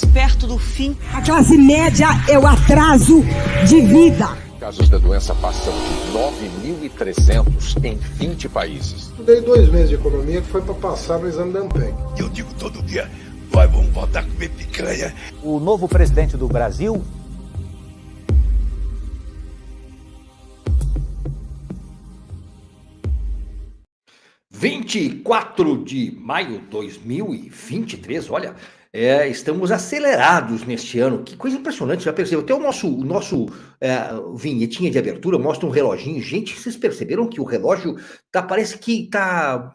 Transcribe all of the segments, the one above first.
perto do fim. A classe média é o atraso de vida. Casos da doença passam de 9.300 em 20 países. Estudei 2 meses de economia que foi para passar no exame da Ampeg. Eu digo todo dia, vamos voltar a comer picanha. O novo presidente do Brasil... ...24 de maio de 2023, olha, estamos acelerados neste ano, que coisa impressionante, já percebeu? Até o nosso vinhetinha de abertura mostra um reloginho, gente, vocês perceberam que o relógio parece que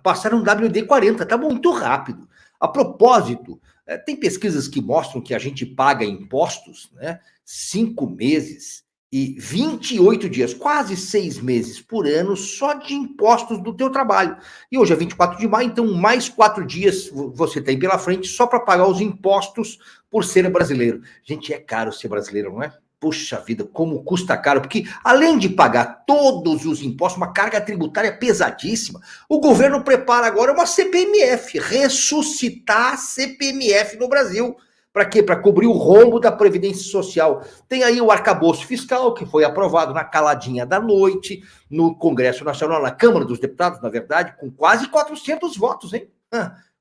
passaram um WD-40, tá muito rápido. A propósito, tem pesquisas que mostram que a gente paga impostos, né, 5 meses e 28 dias, quase 6 meses por ano, só de impostos do teu trabalho. E hoje é 24 de maio, então mais 4 dias você tem pela frente só para pagar os impostos por ser brasileiro. Gente, é caro ser brasileiro, não é? Puxa vida, como custa caro, porque além de pagar todos os impostos, uma carga tributária pesadíssima, o governo prepara agora uma CPMF, ressuscitar a CPMF no Brasil. Para quê? Para cobrir o rombo da Previdência Social. Tem aí o arcabouço fiscal, que foi aprovado na caladinha da noite, no Congresso Nacional, na Câmara dos Deputados, na verdade, com quase 400 votos, hein?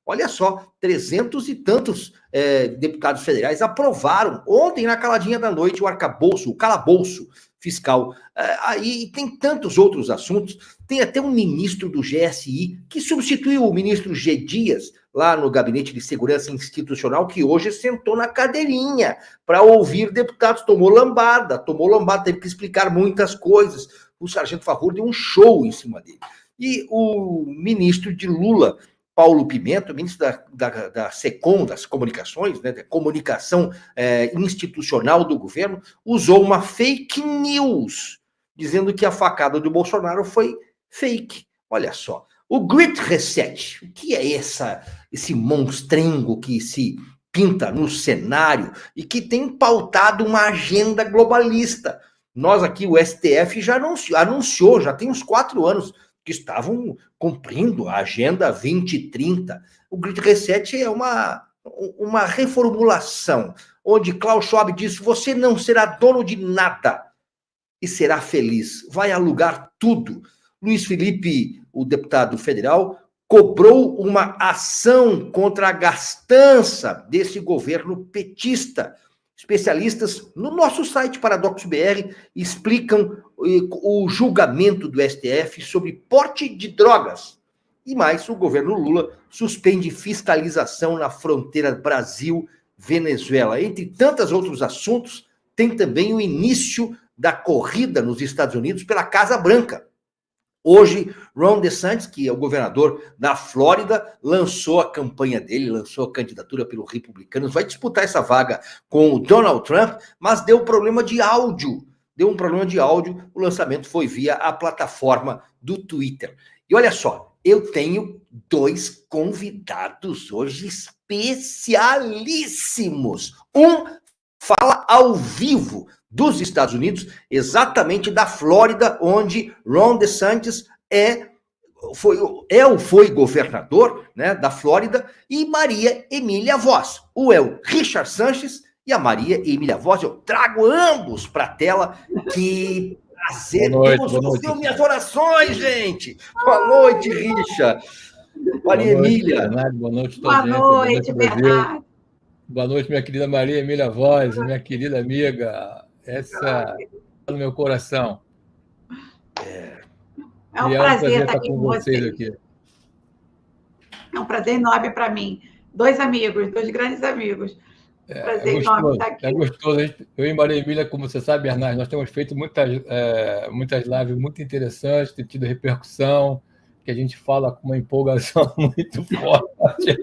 Olha só, 300 e tantos deputados federais aprovaram ontem na caladinha da noite o arcabouço, o calabouço fiscal. Aí tem tantos outros assuntos, tem até um ministro do GSI que substituiu o ministro G. Dias, lá no Gabinete de Segurança Institucional, que hoje sentou na cadeirinha para ouvir deputados, tomou lambada, teve que explicar muitas coisas. O Sargento Farrur deu um show em cima dele. E o ministro de Lula, Paulo Pimenta, ministro da SECOM, das comunicações, né, da comunicação institucional do governo, usou uma fake news, dizendo que a facada do Bolsonaro foi fake. Olha só. O Great Reset, o que é esse monstrengo que se pinta no cenário e que tem pautado uma agenda globalista? Nós aqui, o STF, já anunciou, já tem uns 4 anos, que estavam cumprindo a Agenda 2030. O Great Reset é uma reformulação, onde Klaus Schwab diz: você não será dono de nada e será feliz, vai alugar tudo. Luiz Felipe, o deputado federal, cobrou uma ação contra a gastança desse governo petista. Especialistas no nosso site Paradoxo BR explicam o julgamento do STF sobre porte de drogas. E mais, o governo Lula suspende fiscalização na fronteira Brasil-Venezuela. Entre tantos outros assuntos, tem também o início da corrida nos Estados Unidos pela Casa Branca. Hoje, Ron DeSantis, que é o governador da Flórida, lançou a campanha dele, lançou a candidatura pelo Republicanos, vai disputar essa vaga com o Donald Trump, mas deu um problema de áudio, o lançamento foi via a plataforma do Twitter. E olha só, eu tenho 2 convidados hoje especialíssimos. Um fala ao vivo dos Estados Unidos, exatamente da Flórida, onde Ron DeSantis foi governador, né, da Flórida, e Maria Emília Voz. O Richard Sanches e a Maria Emília Voz. Eu trago ambos para a tela. Que prazer. Boa noite. Minhas orações, gente. Boa noite, Richard. Maria Emília. Boa noite, Boa noite, Bernardo. Boa noite, minha querida Maria Emília Voz, minha querida amiga. Essa é no meu coração. É um prazer estar aqui com vocês aqui. É um prazer enorme para mim. 2 grandes amigos. Prazer enorme estar aqui. É gostoso. Eu e Maria Emília, como você sabe, Bernardo, nós temos feito muitas lives muito interessantes, tem tido repercussão, que a gente fala com uma empolgação muito forte.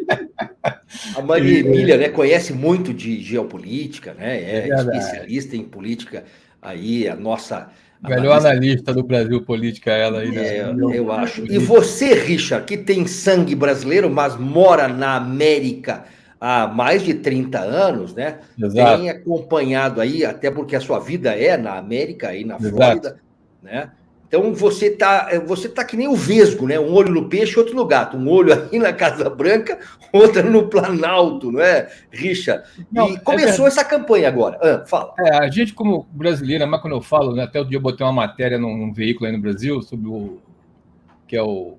A Maria Emília, né, conhece muito de geopolítica, né, é especialista em política, aí a nossa... Melhor analista do Brasil política, ela aí. Eu acho. E você, Richard, que tem sangue brasileiro, mas mora na América há mais de 30 anos, né? Exato. Tem acompanhado aí, até porque a sua vida é na América, aí na Flórida, né? Então você tá que nem o Vesgo, né? Um olho no peixe, outro no gato. Um olho aqui na Casa Branca, outro no Planalto, não é, Richard? E começou essa campanha agora. Fala. A gente, como brasileiro, mas quando eu falo, né, até o dia eu botei uma matéria num veículo aí no Brasil, sobre que é um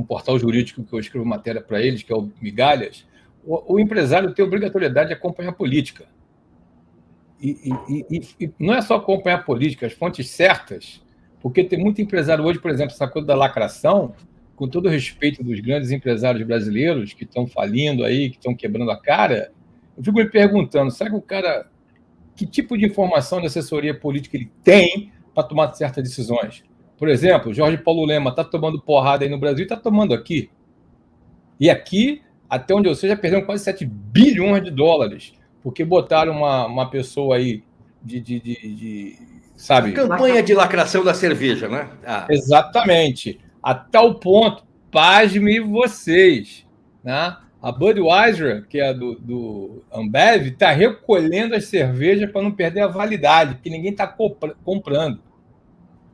portal jurídico que eu escrevo matéria para eles, que é o Migalhas. O empresário tem obrigatoriedade de acompanhar a política. E não é só acompanhar a política, as fontes certas. Porque tem muito empresário hoje, por exemplo, essa coisa da lacração, com todo o respeito dos grandes empresários brasileiros que estão falindo aí, que estão quebrando a cara, eu fico me perguntando, será que o cara, que tipo de informação de assessoria política ele tem para tomar certas decisões? Por exemplo, Jorge Paulo Lema está tomando porrada aí no Brasil e está tomando aqui. E aqui, até onde eu sei, já perderam quase 7 bilhões de dólares, porque botaram uma pessoa aí sabe? Campanha de lacração da cerveja, né? Exatamente. A tal ponto, pasme vocês, né? A Budweiser, que é do Ambev, está recolhendo as cervejas para não perder a validade, porque ninguém está comprando.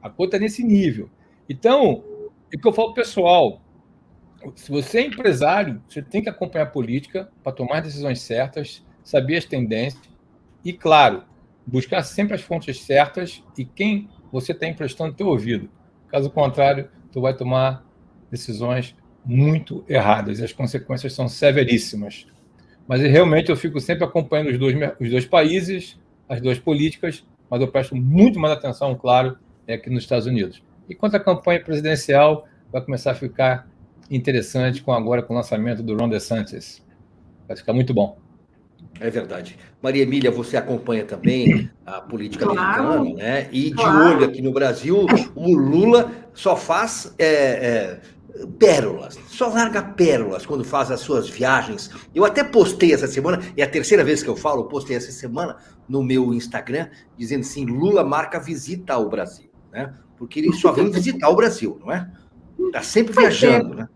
A conta é nesse nível. Então, é o que eu falo pro pessoal, se você é empresário, você tem que acompanhar a política para tomar as decisões certas, saber as tendências e, claro, buscar sempre as fontes certas e quem você está emprestando teu ouvido. Caso contrário, tu vai tomar decisões muito erradas e as consequências são severíssimas. Mas realmente eu fico sempre acompanhando os dois países, as duas políticas, mas eu presto muito mais atenção, claro, aqui nos Estados Unidos. E quanto à campanha presidencial, vai começar a ficar interessante com o lançamento do Ron DeSantis. Vai ficar muito bom. É verdade. Maria Emília, você acompanha também a política americana, né? E de olho aqui no Brasil, o Lula só faz pérolas, só larga pérolas quando faz as suas viagens. Eu até postei essa semana, é a terceira vez que eu falo, postei essa semana no meu Instagram, dizendo assim, Lula marca visita ao Brasil, né? Porque ele só vem visitar o Brasil, não é? Está sempre viajando, né?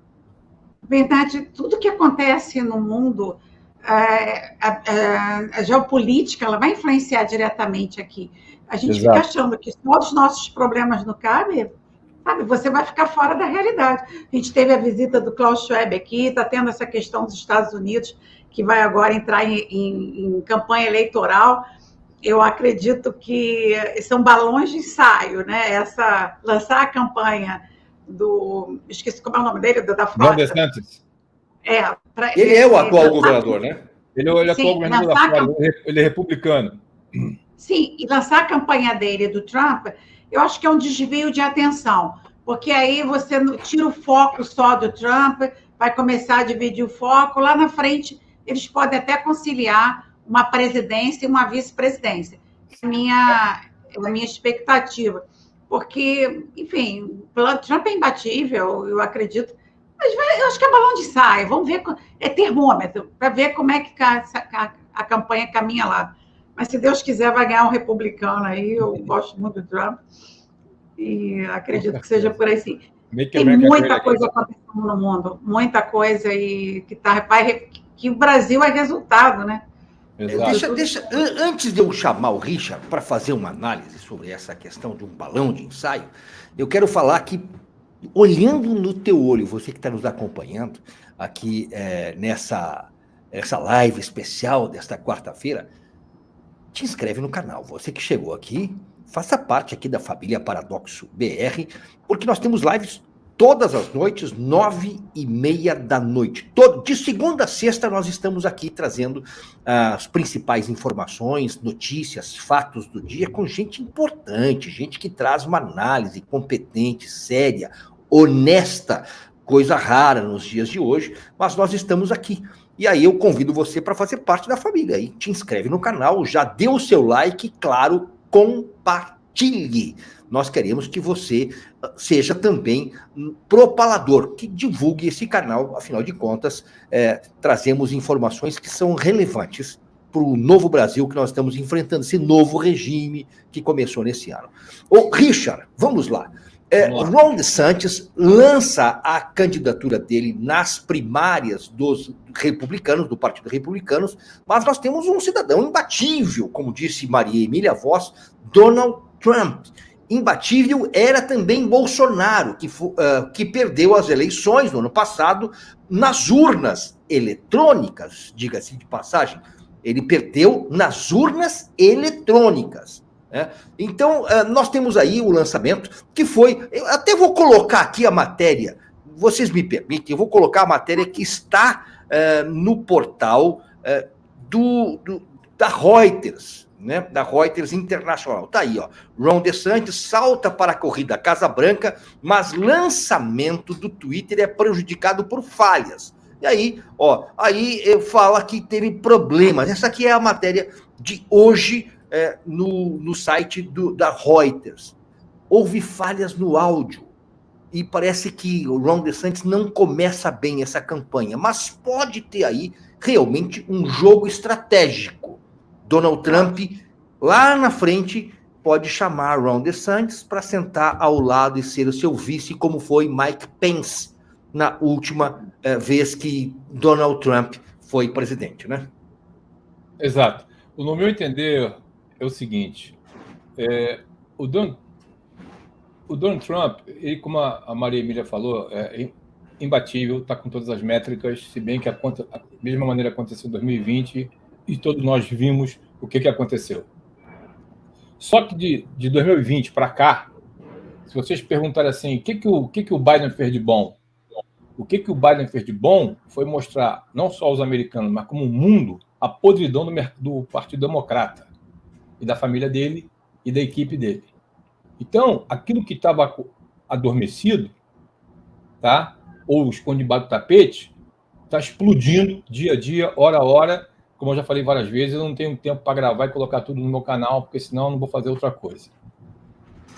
Verdade, tudo que acontece no mundo... A geopolítica ela vai influenciar diretamente aqui. A gente fica achando que só os nossos problemas não cabem, sabe? Você vai ficar fora da realidade. A gente teve a visita do Klaus Schwab aqui, está tendo essa questão dos Estados Unidos, que vai agora entrar em campanha eleitoral. Eu acredito que são balões de ensaio, né? Lançar a campanha do... Esqueci como é o nome dele, da Flórida. Ron DeSantis. Ele é o atual governador, né? Ele é o atual governador da Flórida, ele é republicano. Sim, e lançar a campanha dele, do Trump, eu acho que é um desvio de atenção, porque aí você tira o foco só do Trump, vai começar a dividir o foco, lá na frente eles podem até conciliar uma presidência e uma vice-presidência. É a minha expectativa, porque, enfim, o Trump é imbatível, eu acredito. Mas eu acho que é balão de ensaio. Vamos ver, é termômetro, para ver como é que a campanha caminha lá. Mas se Deus quiser, vai ganhar um republicano aí. Eu gosto muito do Trump. E acredito que seja por aí sim. Tem muita coisa acontecendo no mundo, muita coisa e que o Brasil é resultado, né? Deixa, antes de eu chamar o Richard para fazer uma análise sobre essa questão de um balão de ensaio, eu quero falar que olhando no teu olho, você que está nos acompanhando aqui nessa live especial desta quarta-feira, te inscreve no canal. Você que chegou aqui, faça parte aqui da família Paradoxo BR, porque nós temos lives todas as noites, 9h30 da noite. De segunda a sexta nós estamos aqui trazendo as principais informações, notícias, fatos do dia com gente importante, gente que traz uma análise competente, séria, honesta, coisa rara nos dias de hoje, mas nós estamos aqui. E aí eu convido você para fazer parte da família. Aí te inscreve no canal, já dê o seu like, claro, compartilhe. Nós queremos que você seja também propalador, que divulgue esse canal, afinal de contas, trazemos informações que são relevantes para o novo Brasil que nós estamos enfrentando, esse novo regime que começou nesse ano. Ô, Richard, vamos lá. Ron DeSantis lança a candidatura dele nas primárias dos republicanos, do Partido Republicanos, mas nós temos um cidadão imbatível, como disse Maria Emília Voss, Donald Trump. imbatível era também Bolsonaro, que perdeu as eleições no ano passado nas urnas eletrônicas, diga-se de passagem. Ele perdeu nas urnas eletrônicas. Né? Então, nós temos aí o lançamento, que foi... Eu até vou colocar aqui a matéria, vocês me permitem, eu vou colocar a matéria que está no portal da Reuters, né? Da Reuters Internacional. Tá aí, ó. Ron DeSantis salta para a corrida Casa Branca, mas lançamento do Twitter é prejudicado por falhas. E aí, ó, fala que teve problemas. Essa aqui é a matéria de hoje no site da Reuters. Houve falhas no áudio. E parece que o Ron DeSantis não começa bem essa campanha, mas pode ter aí realmente um jogo estratégico. Donald Trump, lá na frente, pode chamar Ron DeSantis para sentar ao lado e ser o seu vice, como foi Mike Pence na última vez que Donald Trump foi presidente, né? Exato. No meu entender, é o seguinte, o Donald Trump, ele, como a Maria Emília falou, é imbatível, está com todas as métricas, se bem que a mesma maneira aconteceu em 2020 e todos nós vimos o que aconteceu. Só que de 2020 para cá, se vocês perguntarem assim, o que o Biden fez de bom? O que o Biden fez de bom foi mostrar, não só aos americanos, mas como o mundo, a podridão do Partido Democrata e da família dele e da equipe dele. Então, aquilo que estava adormecido, tá? Ou esconde debaixo do tapete, está explodindo dia a dia, hora a hora. Como eu já falei várias vezes, eu não tenho tempo para gravar e colocar tudo no meu canal, porque senão eu não vou fazer outra coisa.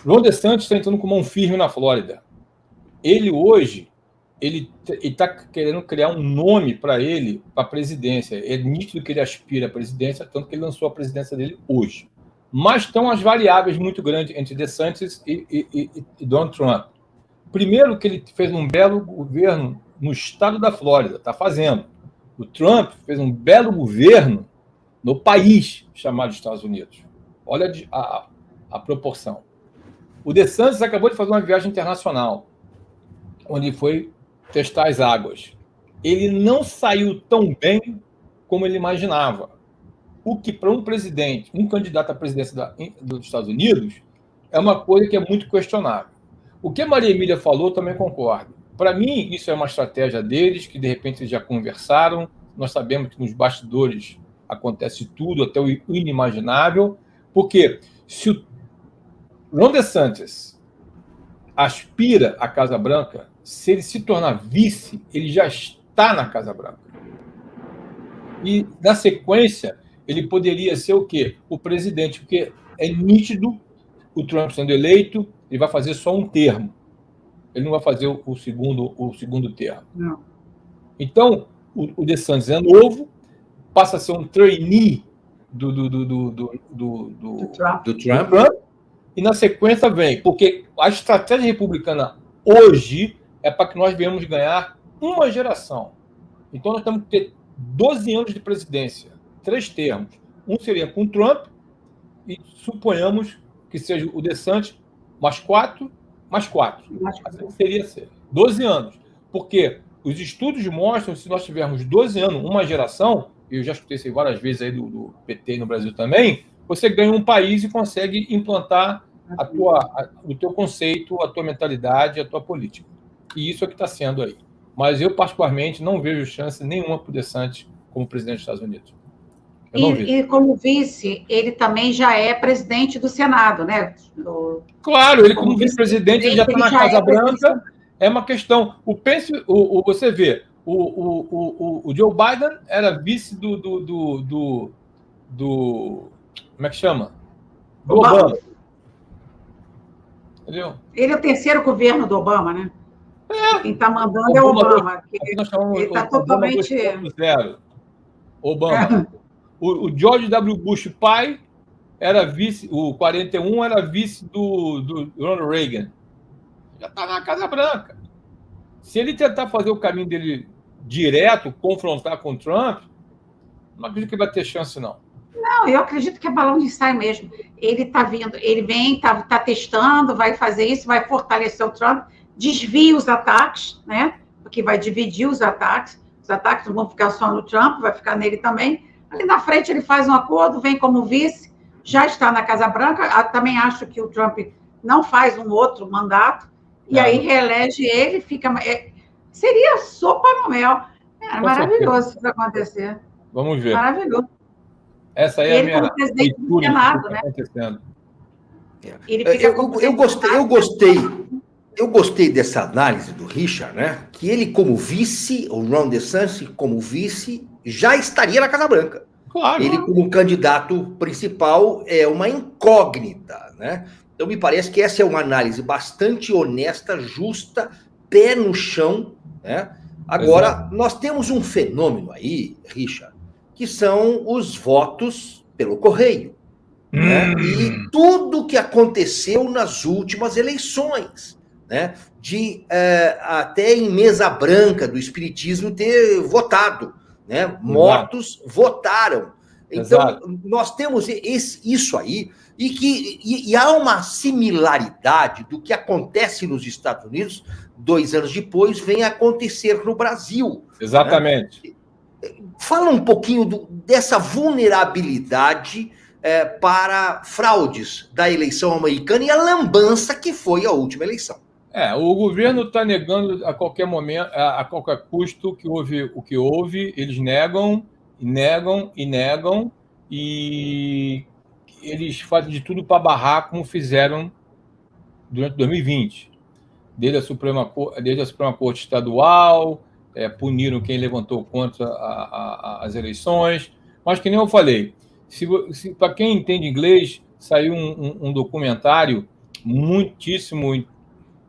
Ron DeSantis está entrando com mão firme na Flórida. Ele hoje, ele está querendo criar um nome para ele, para a presidência. É nítido que ele aspira à presidência, tanto que ele lançou a presidência dele hoje. Mas estão as variáveis muito grandes entre DeSantis e Donald Trump. Primeiro que ele fez um belo governo no estado da Flórida, está fazendo. O Trump fez um belo governo no país chamado Estados Unidos. Olha a proporção. O DeSantis acabou de fazer uma viagem internacional, onde foi testar as águas. Ele não saiu tão bem como ele imaginava. O que, para um presidente, um candidato à presidência dos Estados Unidos, é uma coisa que é muito questionável. O que a Maria Emília falou, também concordo. Para mim, isso é uma estratégia deles, que de repente eles já conversaram. Nós sabemos que nos bastidores acontece tudo, até o inimaginável, porque se o Ron DeSantis aspira à Casa Branca, se ele se tornar vice, ele já está na Casa Branca. E, na sequência, ele poderia ser o quê? O presidente, porque é nítido, o Trump sendo eleito, ele vai fazer só um termo. Ele não vai fazer o segundo termo. Não. Então, o DeSantis é novo, passa a ser um trainee do Trump, e na sequência vem, porque a estratégia republicana hoje é para que nós venhamos ganhar uma geração. Então, nós temos que ter 12 anos de presidência, 3 termos. Um seria com o Trump, e suponhamos que seja o DeSantis mais 4, assim seria 12 anos. Porque os estudos mostram que se nós tivermos 12 anos, uma geração, eu já escutei isso várias vezes aí do PT no Brasil também, você ganha um país e consegue implantar o teu conceito, a tua mentalidade, a tua política. E isso é o que está sendo aí. Mas eu, particularmente, não vejo chance nenhuma para o DeSantis como presidente dos Estados Unidos. E como vice, ele também já é presidente do Senado, né? Claro, ele como vice-presidente já está na Casa Branca. É uma questão. Você vê, o Joe Biden era vice do como é que chama? Do Obama. Entendeu? Ele é o terceiro governo do Obama, né? Quem está mandando é o Obama. Ele está totalmente... Obama. O George W. Bush pai era vice, o 41 era vice do Ronald Reagan. Já está na Casa Branca. Se ele tentar fazer o caminho dele direto, confrontar com o Trump, não acredito que vai ter chance, não. Não, eu acredito que é balão de ensaio mesmo. Ele está vindo, ele vem, tá testando, vai fazer isso, vai fortalecer o Trump, desvia os ataques, né? Porque vai dividir os ataques não vão ficar só no Trump, vai ficar nele também. Ali na frente ele faz um acordo, vem como vice, já está na Casa Branca. Também acho que o Trump não faz um outro mandato, e aí reelege ele, fica... seria sopa no mel. É maravilhoso se isso acontecer. Vamos ver. Maravilhoso. Essa aí é a minha leitura, né? Acontecendo. Eu gostei dessa análise do Richard, né? Que ele, como vice, o Ron DeSantis, como vice, já estaria na Casa Branca. Claro. Ele, como candidato principal, é uma incógnita, né? Então, me parece que essa é uma análise bastante honesta, justa, pé no chão, né? Agora, nós temos um fenômeno aí, Richard, que são os votos pelo correio. Né? E tudo que aconteceu nas últimas eleições, né? Até em mesa branca do espiritismo ter votado, né? Mortos votaram. Então, nós temos isso aí, e há uma similaridade do que acontece nos Estados Unidos, 2 anos depois, vem acontecer no Brasil. Exatamente. Né? Fala um pouquinho dessa vulnerabilidade para fraudes da eleição americana e a lambança que foi a última eleição. O governo está negando a qualquer momento, a qualquer custo que houve o que houve, eles negam, e eles fazem de tudo para barrar, como fizeram durante 2020. Desde a Suprema Corte Estadual, puniram quem levantou contra as eleições, mas que nem eu falei, para quem entende inglês, saiu um documentário muitíssimo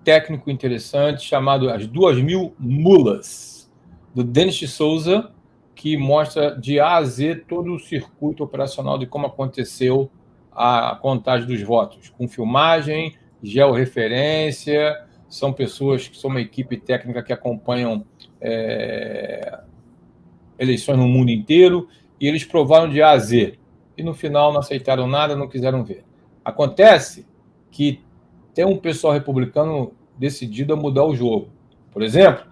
técnico interessante, chamado As 2.000 Mulas, do Denis Souza, que mostra de A a Z todo o circuito operacional de como aconteceu a contagem dos votos, com filmagem, georreferência, são pessoas que são uma equipe técnica que acompanham eleições no mundo inteiro, e eles provaram de A a Z. E no final não aceitaram nada, não quiseram ver. Acontece que tem um pessoal republicano decidido a mudar o jogo. Por exemplo,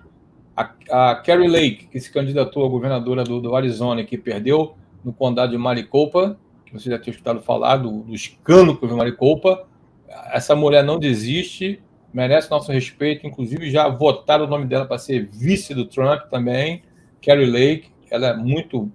a Kari Lake, que se candidatou a governadora do Arizona, que perdeu no condado de Maricopa, que você já tinha escutado falar do escândalo que houve em Maricopa. Essa mulher não desiste, merece nosso respeito, inclusive já votaram o nome dela para ser vice do Trump também, Kari Lake. Ela é muito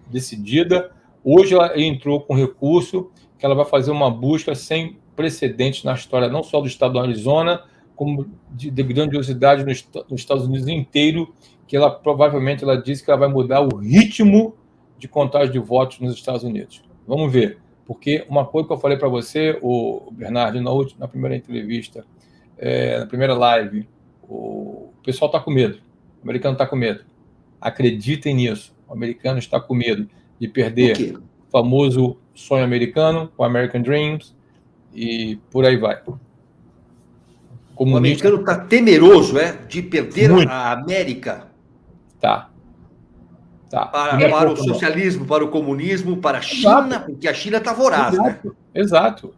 decidida. Hoje ela entrou com recurso que ela vai fazer uma busca sem precedentes na história, não só do estado do Arizona, como de grandiosidade nos Estados Unidos inteiro, que ela provavelmente disse que ela vai mudar o ritmo de contagem de votos nos Estados Unidos. Vamos ver, porque uma coisa que eu falei para você, o Bernardo, na primeira entrevista, na primeira live, o pessoal está com medo, o americano está com medo. Acreditem nisso, o americano está com medo de perder o famoso sonho americano, o American Dreams, e por aí vai. O americano está temeroso, de perder a América. Tá. Para o socialismo, para o comunismo, para a China, porque a China está voraz, Exato.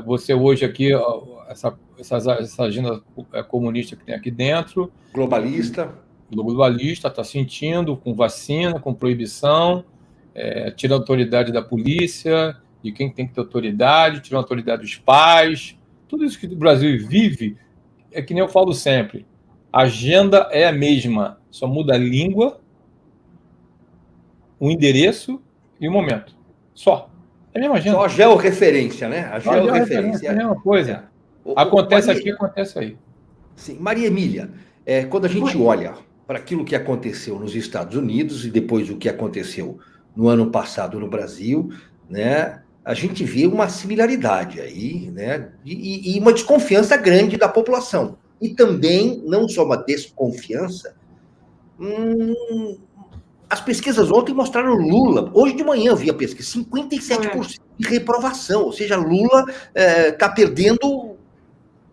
Você hoje aqui, essa agenda comunista que tem aqui dentro. Globalista, está sentindo, com vacina, com proibição, tira a autoridade da polícia, de quem tem que ter autoridade, tira a autoridade dos pais. Tudo isso que o Brasil vive é que nem eu falo sempre. A agenda é a mesma, só muda a língua, o endereço e o momento. Só. É a mesma agenda. Só a georreferência, né? A georreferência é a mesma coisa. Acontece aqui, acontece aí. Sim. Maria Emília, quando a gente olha para aquilo que aconteceu nos Estados Unidos e depois o que aconteceu no ano passado no Brasil, né? A gente vê uma similaridade aí, né? E uma desconfiança grande da população. E também, não só uma desconfiança, as pesquisas ontem mostraram Lula. Hoje de manhã eu vi a pesquisa, 57% de reprovação. Ou seja, Lula está perdendo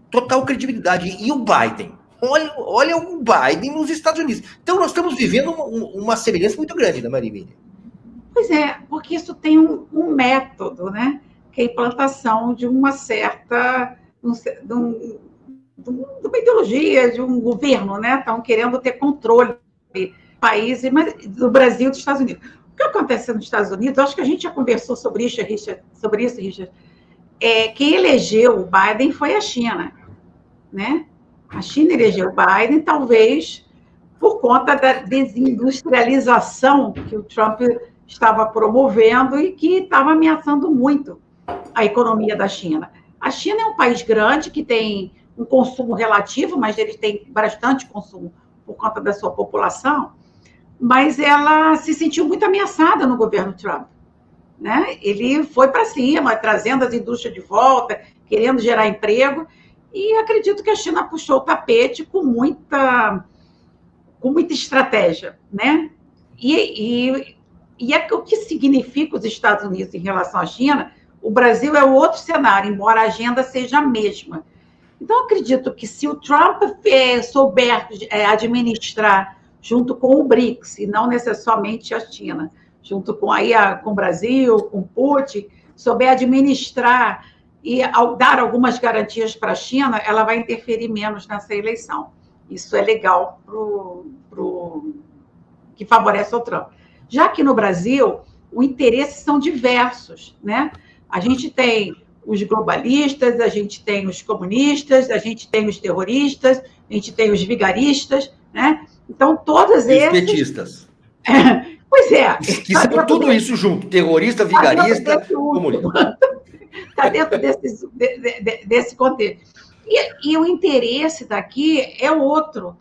total credibilidade. E o Biden? Olha o Biden nos Estados Unidos. Então nós estamos vivendo uma semelhança muito grande, né, Maria Emília? Pois é, porque isso tem um método, né? Que é a implantação de uma certa... de uma ideologia, de um governo, né? Estão querendo ter controle do país, do Brasil e dos Estados Unidos. O que acontece nos Estados Unidos, acho que a gente já conversou sobre isso, Richard, quem elegeu o Biden foi a China, né? A China elegeu o Biden, talvez por conta da desindustrialização que o Trump estava promovendo e que estava ameaçando muito a economia da China. A China é um país grande que tem um consumo relativo, mas ele tem bastante consumo por conta da sua população, mas ela se sentiu muito ameaçada no governo Trump, né? Ele foi para cima, trazendo as indústrias de volta, querendo gerar emprego, e acredito que a China puxou o tapete com muita estratégia, né? E o que significa os Estados Unidos em relação à China? O Brasil é outro cenário, embora a agenda seja a mesma. Então, acredito que se o Trump souber administrar junto com o BRICS, e não necessariamente a China, junto com o Brasil, com o Putin, souber administrar e dar algumas garantias para a China, ela vai interferir menos nessa eleição. Isso é legal que favorece o Trump. Já que no Brasil, os interesses são diversos, né? A gente tem os globalistas, a gente tem os comunistas, a gente tem os terroristas, a gente tem os vigaristas, né? Então, todos esses... Os petistas. Pois é. Que são tudo isso junto, terrorista, vigarista, comunista. Está dentro desse contexto. E o interesse daqui é outro,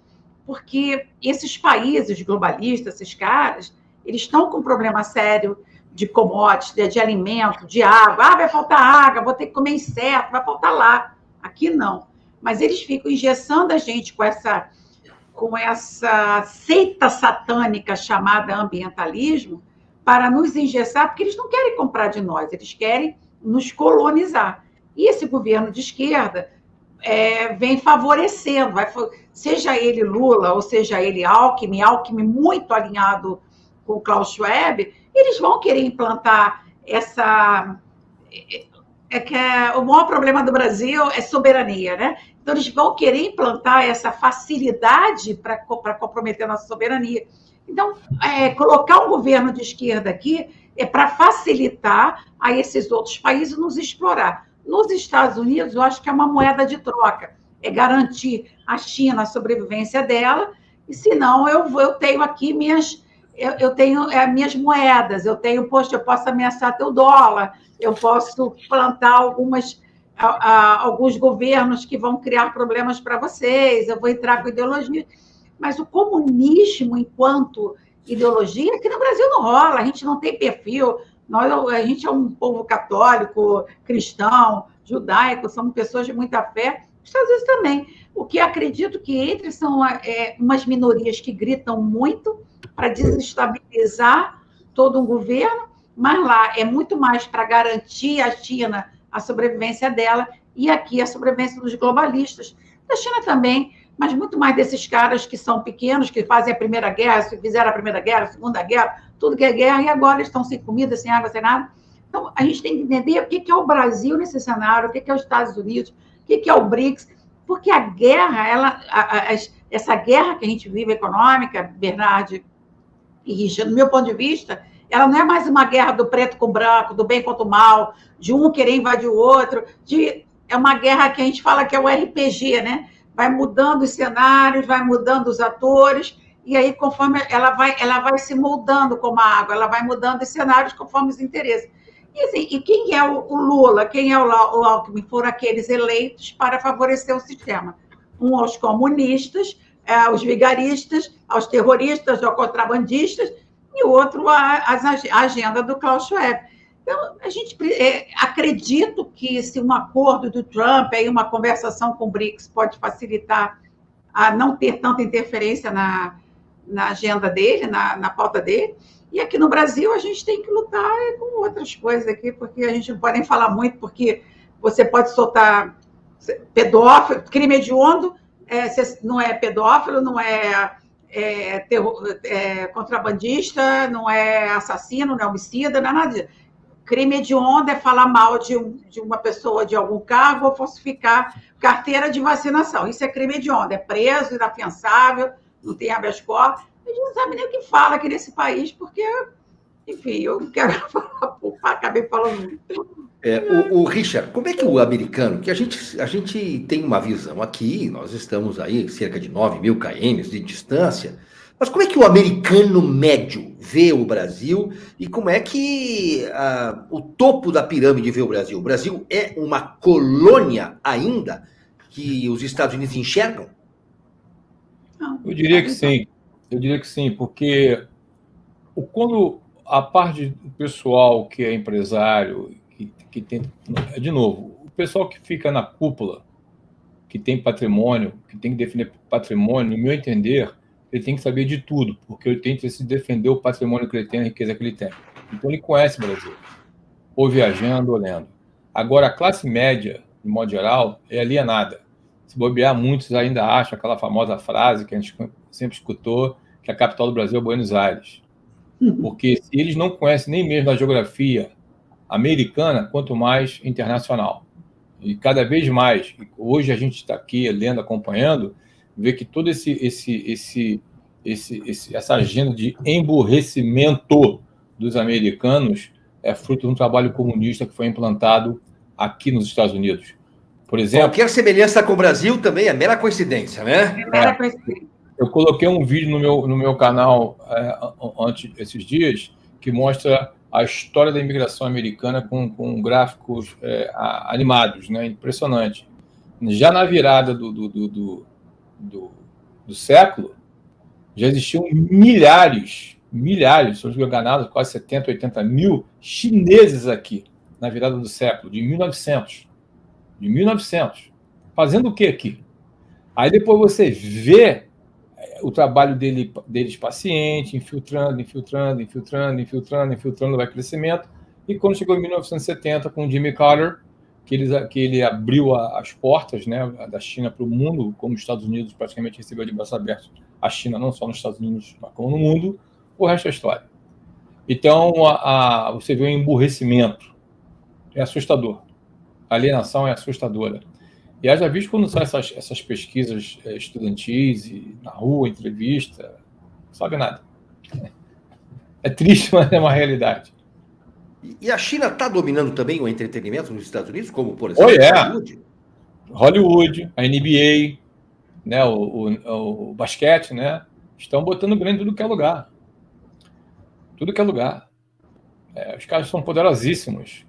porque esses países globalistas, esses caras, eles estão com um problema sério de commodities, de alimento, de água. Vai faltar água, vou ter que comer inseto, vai faltar lá. Aqui não. Mas eles ficam engessando a gente com essa seita satânica chamada ambientalismo para nos engessar, porque eles não querem comprar de nós, eles querem nos colonizar. E esse governo de esquerda vem favorecendo, seja ele Lula ou seja ele Alckmin muito alinhado com o Klaus Schwab, eles vão querer implantar o maior problema do Brasil é soberania, né? Então, eles vão querer implantar essa facilidade para comprometer a nossa soberania. Então, colocar um governo de esquerda aqui é para facilitar a esses outros países nos explorar. Nos Estados Unidos, eu acho que é uma moeda de troca, é garantir à China a sobrevivência dela, e senão eu tenho aqui minhas moedas, eu posso ameaçar teu dólar, eu posso plantar alguns governos que vão criar problemas para vocês, eu vou entrar com ideologia. Mas o comunismo, enquanto ideologia, aqui no Brasil não rola, a gente não tem perfil, a gente é um povo católico, cristão, judaico, somos pessoas de muita fé, os Estados Unidos também. O que acredito que são umas minorias que gritam muito para desestabilizar todo um governo, mas lá é muito mais para garantir à China a sobrevivência dela e aqui a sobrevivência dos globalistas. Da China também, mas muito mais desses caras que são pequenos, que fazem a Primeira Guerra, fizeram a Primeira Guerra, a Segunda Guerra, tudo que é guerra, e agora estão sem comida, sem água, sem nada. Então, a gente tem que entender o que é o Brasil nesse cenário, o que é os Estados Unidos, o que é o BRICS, porque a guerra, essa guerra que a gente vive econômica, Bernardo e Richard, do meu ponto de vista, ela não é mais uma guerra do preto com o branco, do bem contra o mal, de um querer invadir o outro, é uma guerra que a gente fala que é o RPG, né? Vai mudando os cenários, vai mudando os atores, e aí, conforme ela vai se moldando como a água, ela vai mudando os cenários conforme os interesses. E, assim, quem é o Lula, quem é o Alckmin, foram aqueles eleitos para favorecer o sistema. Um aos comunistas, aos vigaristas, aos terroristas, aos contrabandistas, e o outro a agenda do Klaus Schwab. Então, acredito que se um acordo do Trump, aí uma conversação com o BRICS pode facilitar a não ter tanta interferência na agenda dele, na pauta dele. E aqui no Brasil a gente tem que lutar com outras coisas aqui, porque a gente não pode nem falar muito, porque você pode soltar pedófilo, crime hediondo, não é pedófilo, não é contrabandista, não é assassino, não é homicida, não é nada disso. Crime hediondo é falar mal de uma pessoa de algum cargo ou falsificar carteira de vacinação. Isso é crime hediondo, é preso, inafiançável, não tem habeas corpus. A gente não sabe nem o que fala aqui nesse país, porque, enfim, eu não quero falar, acabei falando muito. O Richard, como é que o americano, que a gente tem uma visão aqui, nós estamos aí cerca de 9.000 km de distância, mas como é que o americano médio vê o Brasil e como é que o topo da pirâmide vê o Brasil? O Brasil é uma colônia ainda que os Estados Unidos enxergam? Eu diria que sim. Eu diria que sim, porque quando a parte do pessoal que é empresário, que tem, de novo, o pessoal que fica na cúpula, que tem patrimônio, que tem que defender patrimônio, no meu entender, ele tem que saber de tudo, porque ele tem que se defender o patrimônio que ele tem, a riqueza que ele tem. Então ele conhece o Brasil, ou viajando, ou lendo. Agora, a classe média, de modo geral, é alienada. Se bobear, muitos ainda acham aquela famosa frase que a gente sempre escutou, que a capital do Brasil é Buenos Aires. Porque se eles não conhecem nem mesmo a geografia americana, quanto mais internacional. E cada vez mais, hoje a gente está aqui lendo, acompanhando, vê que toda essa agenda de emburrecimento dos americanos é fruto de um trabalho comunista que foi implantado aqui nos Estados Unidos. Por exemplo, qualquer semelhança com o Brasil também é mera coincidência, né? É mera coincidência. Eu coloquei um vídeo no meu canal esses dias que mostra a história da imigração americana com gráficos animados, né? Impressionante. Já na virada do século, já existiam milhares, se não estou enganado, quase 70, 80 mil chineses aqui, na virada do século, de 1900. Fazendo o que aqui? Aí depois você vê o trabalho deles paciente, infiltrando, vai crescimento. E quando chegou em 1970, com o Jimmy Carter, que ele abriu as portas, né, da China para o mundo, como os Estados Unidos praticamente recebeu de braços abertos a China, não só nos Estados Unidos, mas como no mundo, o resto é história. Então, você vê um emburrecimento. É assustador. A alienação é assustadora. E haja visto quando são essas pesquisas estudantis, e na rua, entrevista, não sabe nada. É triste, mas é uma realidade. E a China está dominando também o entretenimento nos Estados Unidos, como, por exemplo, Hollywood, a NBA, né, o basquete, né, estão botando grande em tudo que é lugar. Tudo que é lugar. Os caras são poderosíssimos.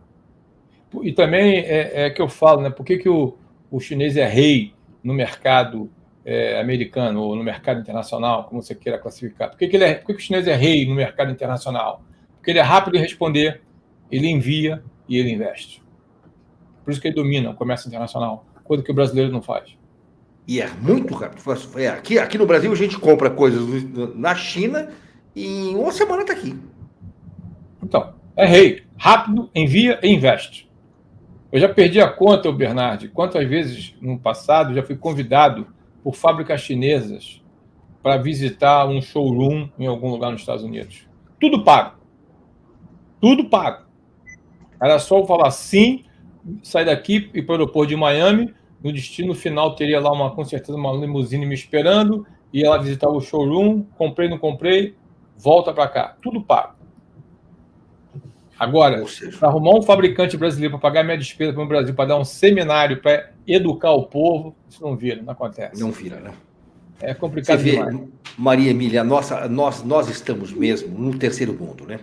E também é que eu falo, né, por que o chinês é rei no mercado americano ou no mercado internacional, como você queira classificar? Por que o chinês é rei no mercado internacional? Porque ele é rápido em responder, ele envia e ele investe. Por isso que ele domina o comércio internacional, coisa que o brasileiro não faz. E é muito rápido. Aqui no Brasil a gente compra coisas na China e em uma semana está aqui. Então, é rei. Rápido, envia e investe. Eu já perdi a conta, Bernardo, quantas vezes no passado já fui convidado por fábricas chinesas para visitar um showroom em algum lugar nos Estados Unidos. Tudo pago. Tudo pago. Era só eu falar sim, sair daqui e para o aeroporto de Miami, no destino final teria lá com certeza uma limusine me esperando, ia lá visitar o showroom, comprei, não comprei, volta para cá. Tudo pago. Agora, para arrumar um fabricante brasileiro para pagar minha despesa para o Brasil, para dar um seminário para educar o povo, isso não vira, não acontece. Não vira, né? É complicado demais. Maria Emília, nós estamos mesmo no terceiro mundo, né?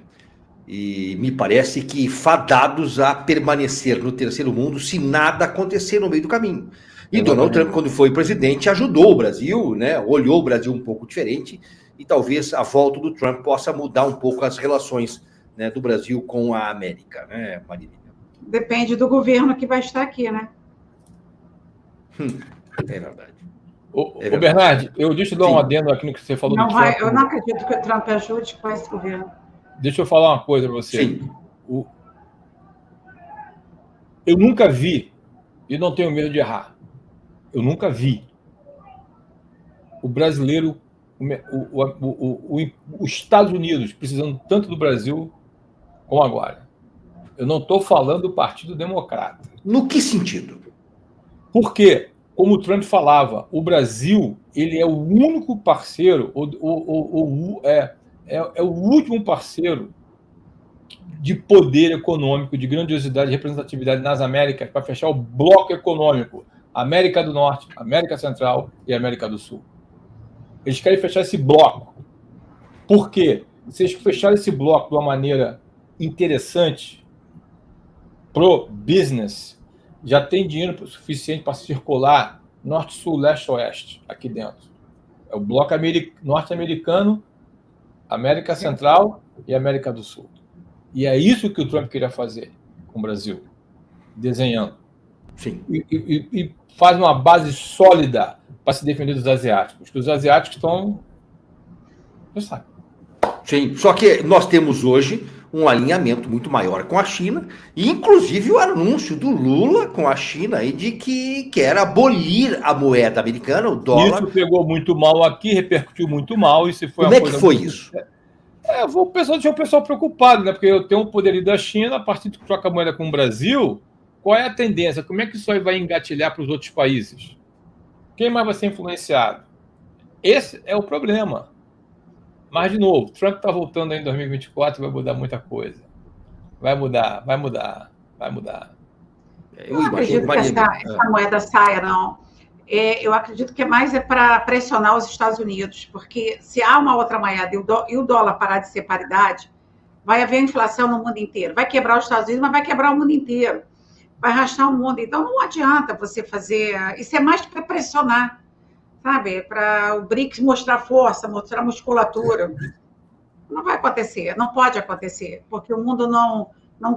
E me parece que fadados a permanecer no terceiro mundo se nada acontecer no meio do caminho. E Donald Trump, quando foi presidente, ajudou o Brasil, né? Olhou o Brasil um pouco diferente e talvez a volta do Trump possa mudar um pouco as relações, né, do Brasil com a América, né, Marília? Depende do governo que vai estar aqui, né? É verdade. Bernardo, deixa eu dar um adendo aqui no que você falou do Trump. Eu não acredito que o Trump ajude com esse governo. Deixa eu falar uma coisa para você. Sim. Eu nunca vi, e não tenho medo de errar, eu nunca vi o brasileiro os Estados Unidos precisando tanto do Brasil como agora. Eu não estou falando do Partido Democrata. No que sentido? Porque, como o Trump falava, o Brasil ele é o único parceiro, é o último parceiro de poder econômico, de grandiosidade e representatividade nas Américas para fechar o bloco econômico América do Norte, América Central e América do Sul. Eles querem fechar esse bloco. Por quê? Se eles fecharem esse bloco de uma maneira interessante pro business, já tem dinheiro suficiente para circular norte, sul, leste, oeste aqui dentro. É o bloco norte-americano, América Central e América do Sul. E é isso que o Trump queria fazer com o Brasil, desenhando. Sim. E faz uma base sólida para se defender dos asiáticos. Os asiáticos estão... Você sabe. Sim, só que nós temos hoje um alinhamento muito maior com a China, e inclusive o anúncio do Lula com a China aí de que quer abolir a moeda americana, o dólar. Isso pegou muito mal aqui, repercutiu muito mal. Isso foi Como é que foi isso? O pessoal deixou o pessoal preocupado, né? Porque eu tenho o poderio da China, a partir de que troca a moeda com o Brasil, qual é a tendência? Como é que isso aí vai engatilhar para os outros países? Quem mais vai ser influenciado? Esse é o problema. Mas, de novo, Trump está voltando aí em 2024 e vai mudar muita coisa. Vai mudar. Eu não acredito que essa moeda saia, não. Eu acredito que mais é para pressionar os Estados Unidos, porque se há uma outra moeda e o dólar parar de ser paridade, vai haver inflação no mundo inteiro. Vai quebrar os Estados Unidos, mas vai quebrar o mundo inteiro. Vai arrastar o mundo. Então, não adianta você fazer... Isso é mais para pressionar, sabe? Para o BRICS mostrar força, mostrar musculatura. Não vai acontecer, não pode acontecer, porque o mundo não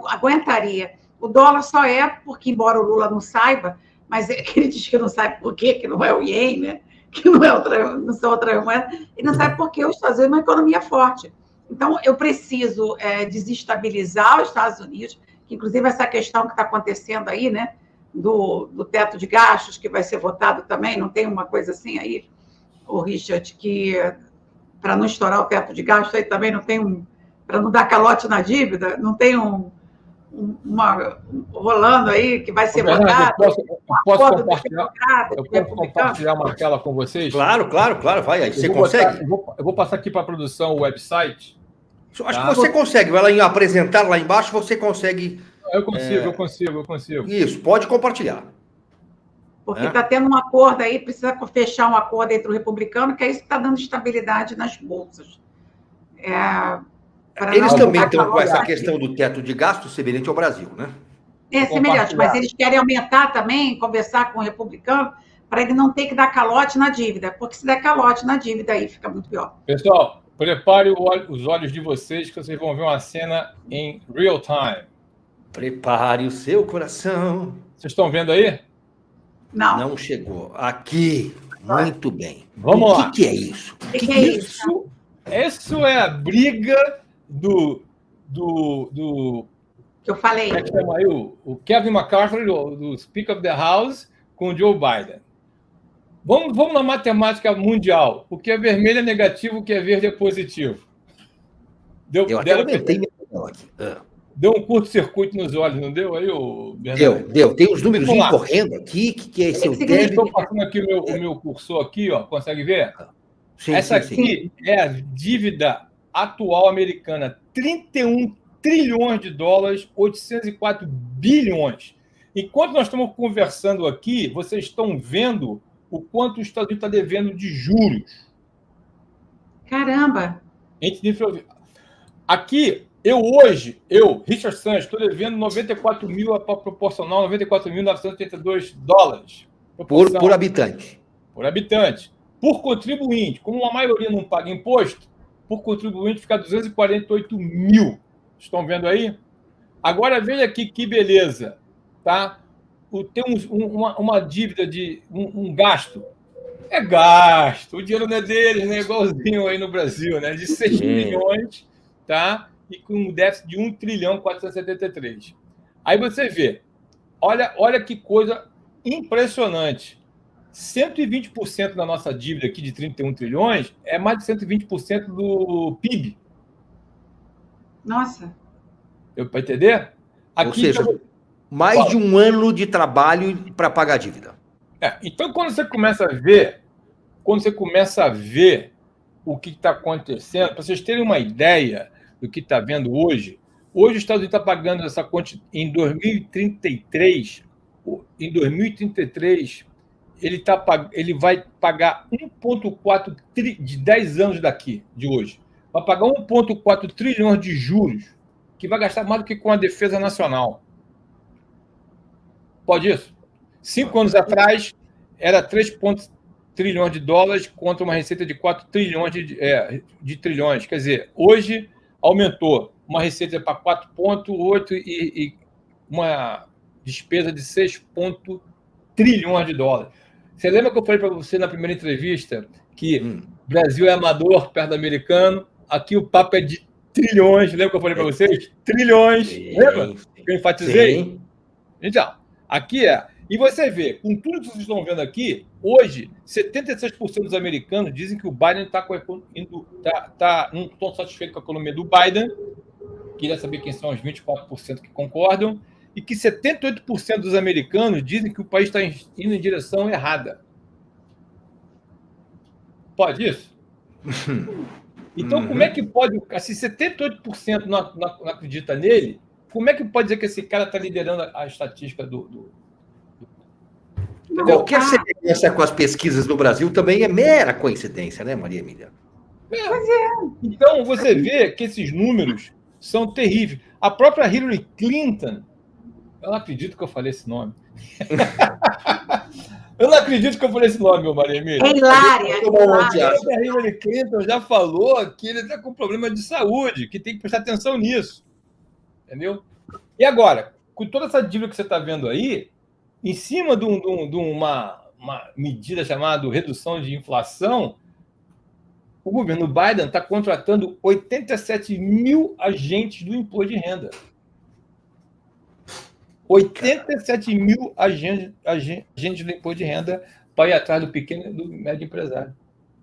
aguentaria. O dólar só é porque, embora o Lula não saiba, mas ele diz que não sabe por quê, que não é o iene, né? Que não são outras moedas, e não sabe por que os Estados Unidos é uma economia forte. Então, eu preciso desestabilizar os Estados Unidos, que inclusive essa questão que está acontecendo aí, né, do teto de gastos, que vai ser votado também, não tem uma coisa assim aí, o Richard, que para não estourar o teto de gastos, aí também não tem para não dar calote na dívida, não tem rolando aí que vai ser votado. Eu posso compartilhar uma tela com vocês? Claro, vai aí. Você consegue? Eu vou passar aqui para a produção o website. Acho que você consegue. Vai lá em apresentar lá embaixo, você consegue. Eu consigo. Isso, pode compartilhar. Porque está tendo um acordo aí, precisa fechar um acordo entre o republicano, que é isso que está dando estabilidade nas bolsas. Eles também estão com essa questão do teto de gastos semelhante ao Brasil, né? É semelhante, mas eles querem aumentar também, conversar com o republicano, para ele não ter que dar calote na dívida, porque se der calote na dívida, aí fica muito pior. Pessoal, prepare os olhos de vocês, que vocês vão ver uma cena em real time. Prepare o seu coração. Vocês estão vendo aí? Não chegou. Aqui. Muito bem. Vamos lá. O que é isso? O que é isso? Isso é a briga do que eu falei. Como é que chama aí? O Kevin McCarthy, do Speaker of the House, com o Joe Biden. Vamos na matemática mundial. O que é vermelho é negativo, o que é verde é positivo. Eu até aumentei minha opinião aqui. Deu um curto-circuito nos olhos, não deu aí, Bernardo? Deu. Tem os números correndo aqui. Que é esse? Estou passando aqui o meu cursor aqui, ó. Consegue ver? Sim, Essa aqui é a dívida atual americana. 31 trilhões de dólares, 804 bilhões. Enquanto nós estamos conversando aqui, vocês estão vendo o quanto os Estados Unidos está devendo de juros. Caramba! Aqui, Richard Sanches, estou devendo 94 mil para proporcional, 94.982 dólares. Por habitante. Por habitante. Por contribuinte, como a maioria não paga imposto, por contribuinte fica 248 mil. Estão vendo aí? Agora veja aqui que beleza, tá? Tem uma dívida de um gasto. É gasto. O dinheiro não é deles, né? Igualzinho aí no Brasil, né? De 6 milhões, tá? E com um déficit de 1 trilhão 473. Aí você vê, olha que coisa impressionante. 120% da nossa dívida aqui de 31 trilhões é mais de 120% do PIB. Nossa. Para entender? Aqui, ou seja, mais de um ano de trabalho para pagar a dívida. Então, quando você começa a ver o que está acontecendo, para vocês terem uma ideia do que está vendo hoje, os Estados Unidos está pagando essa quantidade em 2033. Em 2033, ele vai pagar 1,4 trilhões de 10 anos daqui, de hoje. Vai pagar 1,4 trilhões de juros, que vai gastar mais do que com a defesa nacional. Pode isso? 5 anos atrás, era 3 trilhões de dólares contra uma receita de 4 trilhões de trilhões. Quer dizer, hoje aumentou uma receita para 4,8 e uma despesa de 6 trilhões de dólares. Você lembra que eu falei para você na primeira entrevista que Brasil é amador perto do americano? Aqui o papo é de trilhões. Lembra que eu falei para vocês? Trilhões. Lembra? Eu enfatizei? Sim. Então, aqui é. E você vê, com tudo que vocês estão vendo aqui, hoje, 76% dos americanos dizem que o Biden não estão satisfeitos com a economia do Biden. Queria saber quem são os 24% que concordam. E que 78% dos americanos dizem que o país está indo em direção errada. Pode isso? Então, como é que pode... Se 78% não acredita nele, como é que pode dizer que esse cara está liderando a estatística do... Qualquer semelhança com as pesquisas do Brasil também é mera coincidência, né, Maria Emília? Pois é. Então, você vê que esses números são terríveis. A própria Hillary Clinton... Eu não acredito que eu falei esse nome. Eu não acredito que eu falei esse nome, meu Maria Emília. É hilária. A Hillary Clinton já falou que ele está com problema de saúde, que tem que prestar atenção nisso. Entendeu? E agora, com toda essa dívida que você está vendo aí, em cima de uma medida chamada redução de inflação, o governo Biden está contratando 87 mil agentes do imposto de renda. 87 mil agentes do imposto de renda para ir atrás do pequeno e do médio empresário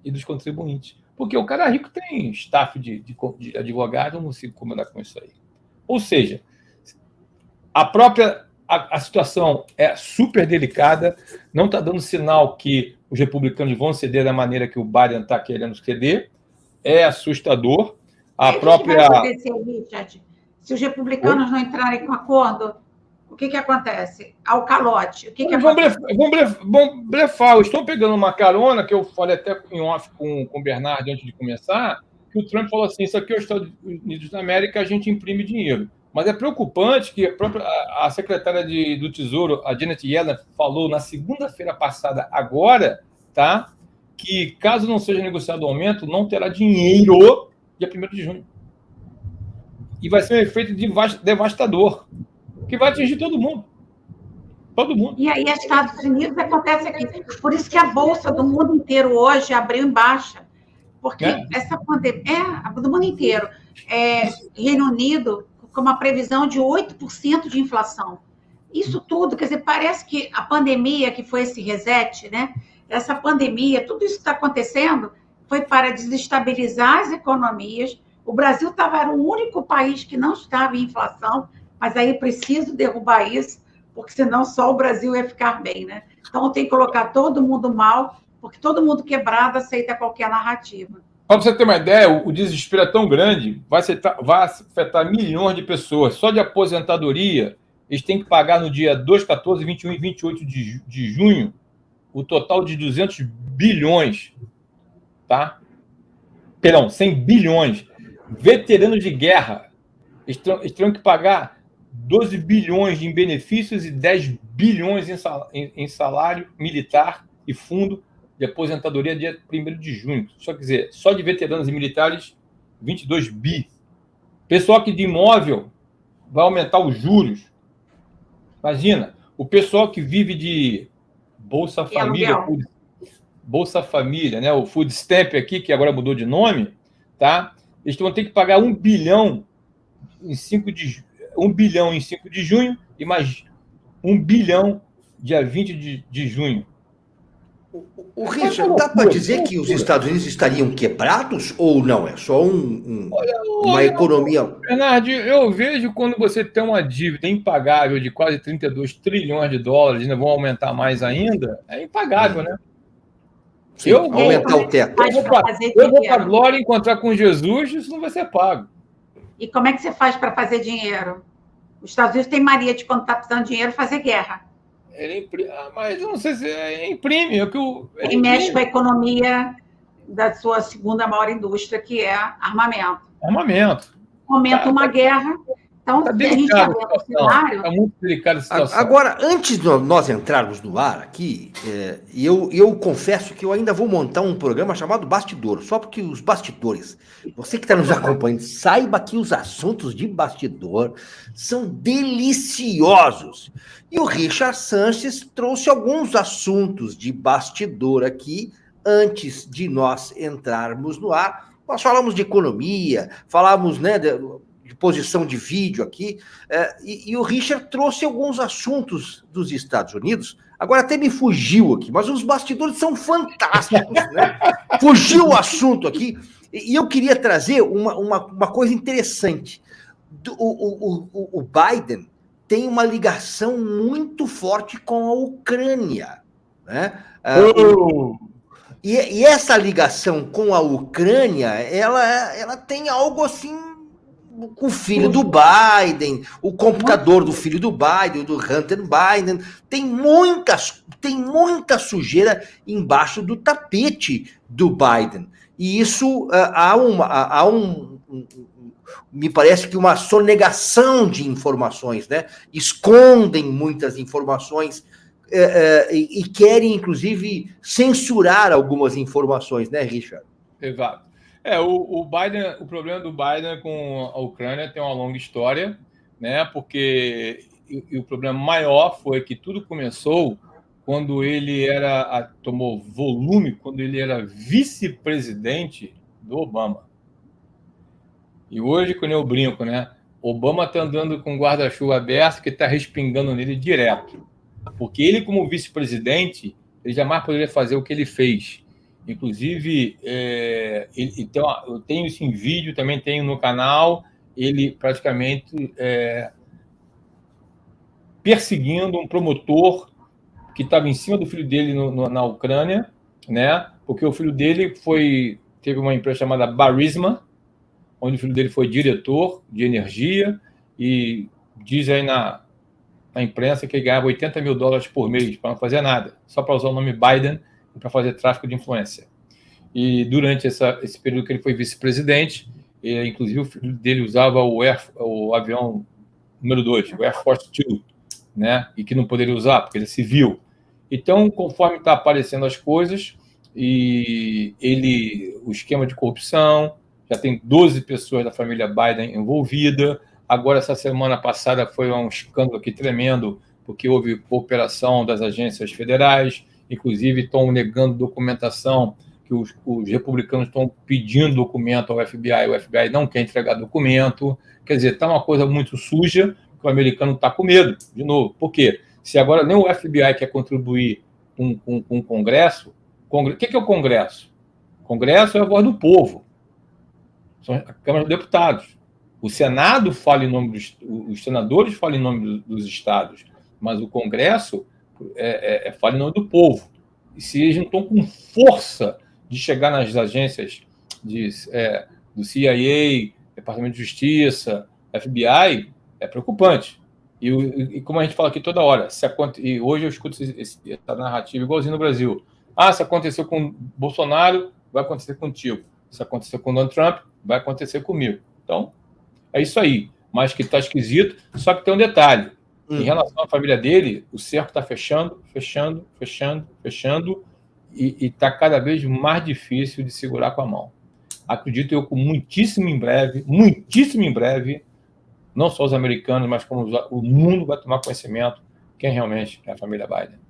e dos contribuintes. Porque o cara rico tem staff de advogado, não se incomodar com isso aí. Ou seja, a situação é super delicada, não está dando sinal que os republicanos vão ceder da maneira que o Biden está querendo ceder, é assustador. A própria... que vai acontecer, Richard? Se os republicanos não entrarem com acordo, o que acontece? Ao calote. Vão blefar. Eu estou pegando uma carona, que eu falei até em off com o Bernardo antes de começar, que o Trump falou assim, isso aqui é os Estados Unidos da América, a gente imprime dinheiro. Mas é preocupante que a secretária do Tesouro, a Janet Yellen, falou na segunda-feira passada, agora, tá, que caso não seja negociado o aumento, não terá dinheiro dia 1º de junho. E vai ser um efeito devastador, que vai atingir todo mundo. Todo mundo. E aí, Estados Unidos acontece aqui. Por isso que a Bolsa do mundo inteiro hoje abriu em baixa. Porque essa pandemia... do mundo inteiro. Reino Unido, com uma previsão de 8% de inflação. Isso tudo, quer dizer, parece que a pandemia, que foi esse reset, né? Essa pandemia, tudo isso que está acontecendo, foi para desestabilizar as economias. O Brasil era o único país que não estava em inflação, mas aí preciso derrubar isso, porque senão só o Brasil ia ficar bem, né? Então tem que colocar todo mundo mal, porque todo mundo quebrado aceita qualquer narrativa. Para você ter uma ideia, o desespero é tão grande, vai afetar milhões de pessoas. Só de aposentadoria, eles têm que pagar no dia 2, 14, 21 e 28 de junho o total de 200 bilhões, tá? Perdão, 100 bilhões. Veteranos de guerra, eles terão que pagar 12 bilhões em benefícios e 10 bilhões em salário militar e fundo de aposentadoria dia 1º de junho. Só quer dizer, só de veteranos e militares, 22 bi. Pessoal que de imóvel vai aumentar os juros. Imagina, o pessoal que vive de Bolsa Família, Bolsa Família, né? O Food Stamp aqui, que agora mudou de nome, tá? Eles vão ter que pagar 1 bilhão em 5 de junho e mais 1 bilhão dia 20 de junho. O Richard, dá para dizer que os Estados Unidos estariam quebrados ou não? É só uma economia... Bernardo, eu vejo quando você tem uma dívida impagável de quase 32 trilhões de dólares, ainda vão aumentar mais ainda, é impagável, né? Sim, aumentar o teto. Eu vou para a glória encontrar com Jesus, isso não vai ser pago. E como é que você faz para fazer dinheiro? Os Estados Unidos têm mania de, quando está precisando de dinheiro, fazer guerra. Mas eu não sei se imprime. Ele mexe com a economia da sua segunda maior indústria, que é armamento. Aumenta uma guerra. Então, tá a gente está vendo o cenário... Está muito delicada a situação. Agora, antes de nós entrarmos no ar aqui, eu confesso que eu ainda vou montar um programa chamado Bastidor, só porque os bastidores, você que está nos acompanhando, saiba que os assuntos de bastidor são deliciosos. E o Richard Sanches trouxe alguns assuntos de bastidor aqui, antes de nós entrarmos no ar. Nós falamos de economia, falamos, né, de posição de vídeo aqui, e o Richard trouxe alguns assuntos dos Estados Unidos. Agora até me fugiu aqui, mas os bastidores são fantásticos, né? Fugiu o assunto aqui, e eu queria trazer uma coisa interessante. O Biden tem uma ligação muito forte com a Ucrânia, né? E essa ligação com a Ucrânia, ela tem algo assim, com o filho do Biden, o computador do filho do Biden, do Hunter Biden, tem muita sujeira embaixo do tapete do Biden. E isso me parece que uma sonegação de informações, né? Escondem muitas informações e querem, inclusive, censurar algumas informações, né, Richard? Exato. O Biden, o problema do Biden com a Ucrânia tem uma longa história, né? Porque o problema maior foi que tudo começou quando ele tomou volume, quando ele era vice-presidente do Obama. E hoje, quando eu brinco, né? Obama está andando com o guarda-chuva aberto que está respingando nele direto. Porque ele, como vice-presidente, ele jamais poderia fazer o que ele fez. Inclusive, então, eu tenho isso em vídeo, também tenho no canal, ele praticamente perseguindo um promotor que estava em cima do filho dele na Ucrânia, né? Porque o filho dele teve uma empresa chamada Burisma, onde o filho dele foi diretor de energia, e diz aí na imprensa que ele ganhava $80 mil por mês para não fazer nada, só para usar o nome Biden e para fazer tráfico de influência. E durante esse período que ele foi vice-presidente, inclusive o filho dele usava o avião número 2, o Air Force 2, né? E que não poderia usar, porque ele é civil. Então, conforme está aparecendo as coisas, o esquema de corrupção, já tem 12 pessoas da família Biden envolvida. Agora, essa semana passada, foi um escândalo aqui tremendo, porque houve cooperação das agências federais, inclusive estão negando documentação, que os republicanos estão pedindo documento ao FBI, o FBI não quer entregar documento. Quer dizer, está uma coisa muito suja, que o americano está com medo, de novo. Por quê? Se agora nem o FBI quer contribuir com o Congresso, o que é o Congresso? O Congresso é a voz do povo, são a Câmara dos Deputados. O Senado fala em nome os senadores falam em nome dos estados, mas o Congresso fala em nome do povo. E se eles não estão com força de chegar nas agências do CIA, Departamento de Justiça, FBI, é preocupante. E como a gente fala aqui toda hora, e hoje eu escuto essa narrativa igualzinho no Brasil. Se aconteceu com Bolsonaro, vai acontecer contigo. Se aconteceu com Donald Trump, vai acontecer comigo. Então, é isso aí. Mas que está esquisito, só que tem um detalhe. Em relação à família dele, o cerco está fechando, e está cada vez mais difícil de segurar com a mão. Acredito eu que muitíssimo em breve, não só os americanos, mas como o mundo vai tomar conhecimento quem realmente é a família Biden.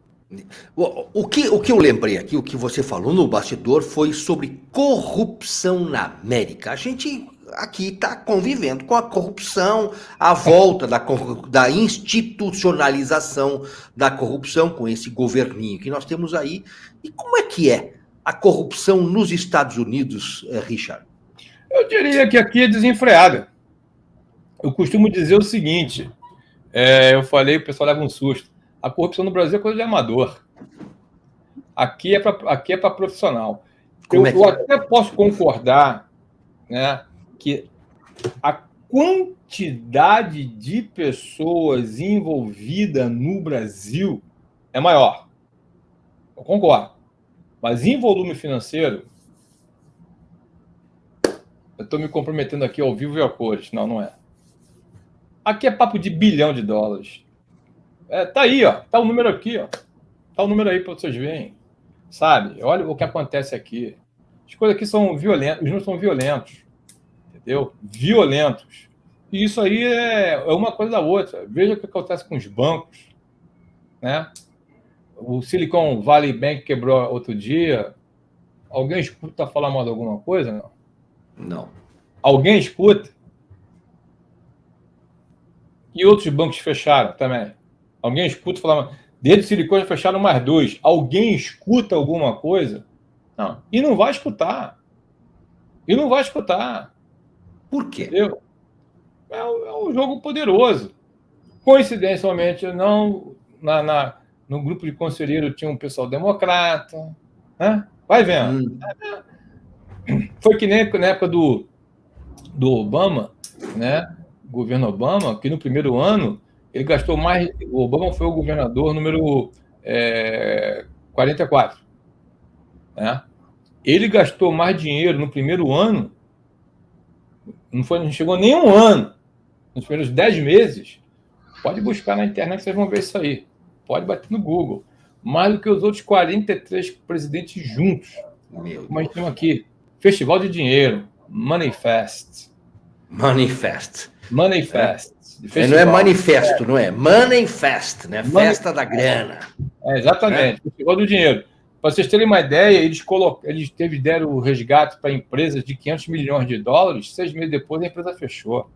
O que eu lembrei aqui, o que você falou no bastidor, foi sobre corrupção na América. A gente aqui está convivendo com a corrupção, a volta da institucionalização da corrupção, com esse governinho que nós temos aí. E como é que é a corrupção nos Estados Unidos, Richard? Eu diria que aqui é desenfreada. Eu costumo dizer o seguinte, eu falei, o pessoal leva um susto, a corrupção no Brasil é coisa de amador. Aqui é para profissional. Eu até posso concordar, né, que a quantidade de pessoas envolvidas no Brasil é maior. Eu concordo. Mas em volume financeiro, eu estou me comprometendo aqui ao vivo e a cores. Não, não é. Aqui é papo de $1 bilhão. Tá aí, ó. Tá o número aqui, ó. Tá o número aí para vocês verem. Sabe? Olha o que acontece aqui. As coisas aqui são violentas. Os números são violentos. Entendeu? Violentos. E isso aí é uma coisa da outra. Veja o que acontece com os bancos. Né? O Silicon Valley Bank quebrou outro dia. Alguém escuta falar mal de alguma coisa? Não. Não. Alguém escuta? E outros bancos fecharam também. Alguém escuta falar... Desde o Silicon já fecharam mais 2. Alguém escuta alguma coisa? Não. E não vai escutar. Por quê? Entendeu? É um jogo poderoso. Coincidencialmente, não, no grupo de conselheiro tinha um pessoal democrata. Né? Vai vendo. Foi que nem na época do Obama, né? Governo Obama, que no primeiro ano ele gastou mais. O Obama foi o governador número 44. Né? Ele gastou mais dinheiro no primeiro ano, não chegou nem um ano, nos primeiros 10 meses. Pode buscar na internet, vocês vão ver isso aí. Pode bater no Google. Mais do que os outros 43 presidentes juntos. Como a gente tem aqui. Festival de dinheiro. Manifest. Manifest. Não é manifesto, não é? Manifest, né? Festa da grana. Exatamente. Festival do dinheiro. Para vocês terem uma ideia, eles deram o resgate para empresas de $500 milhões. 6 meses depois, a empresa fechou.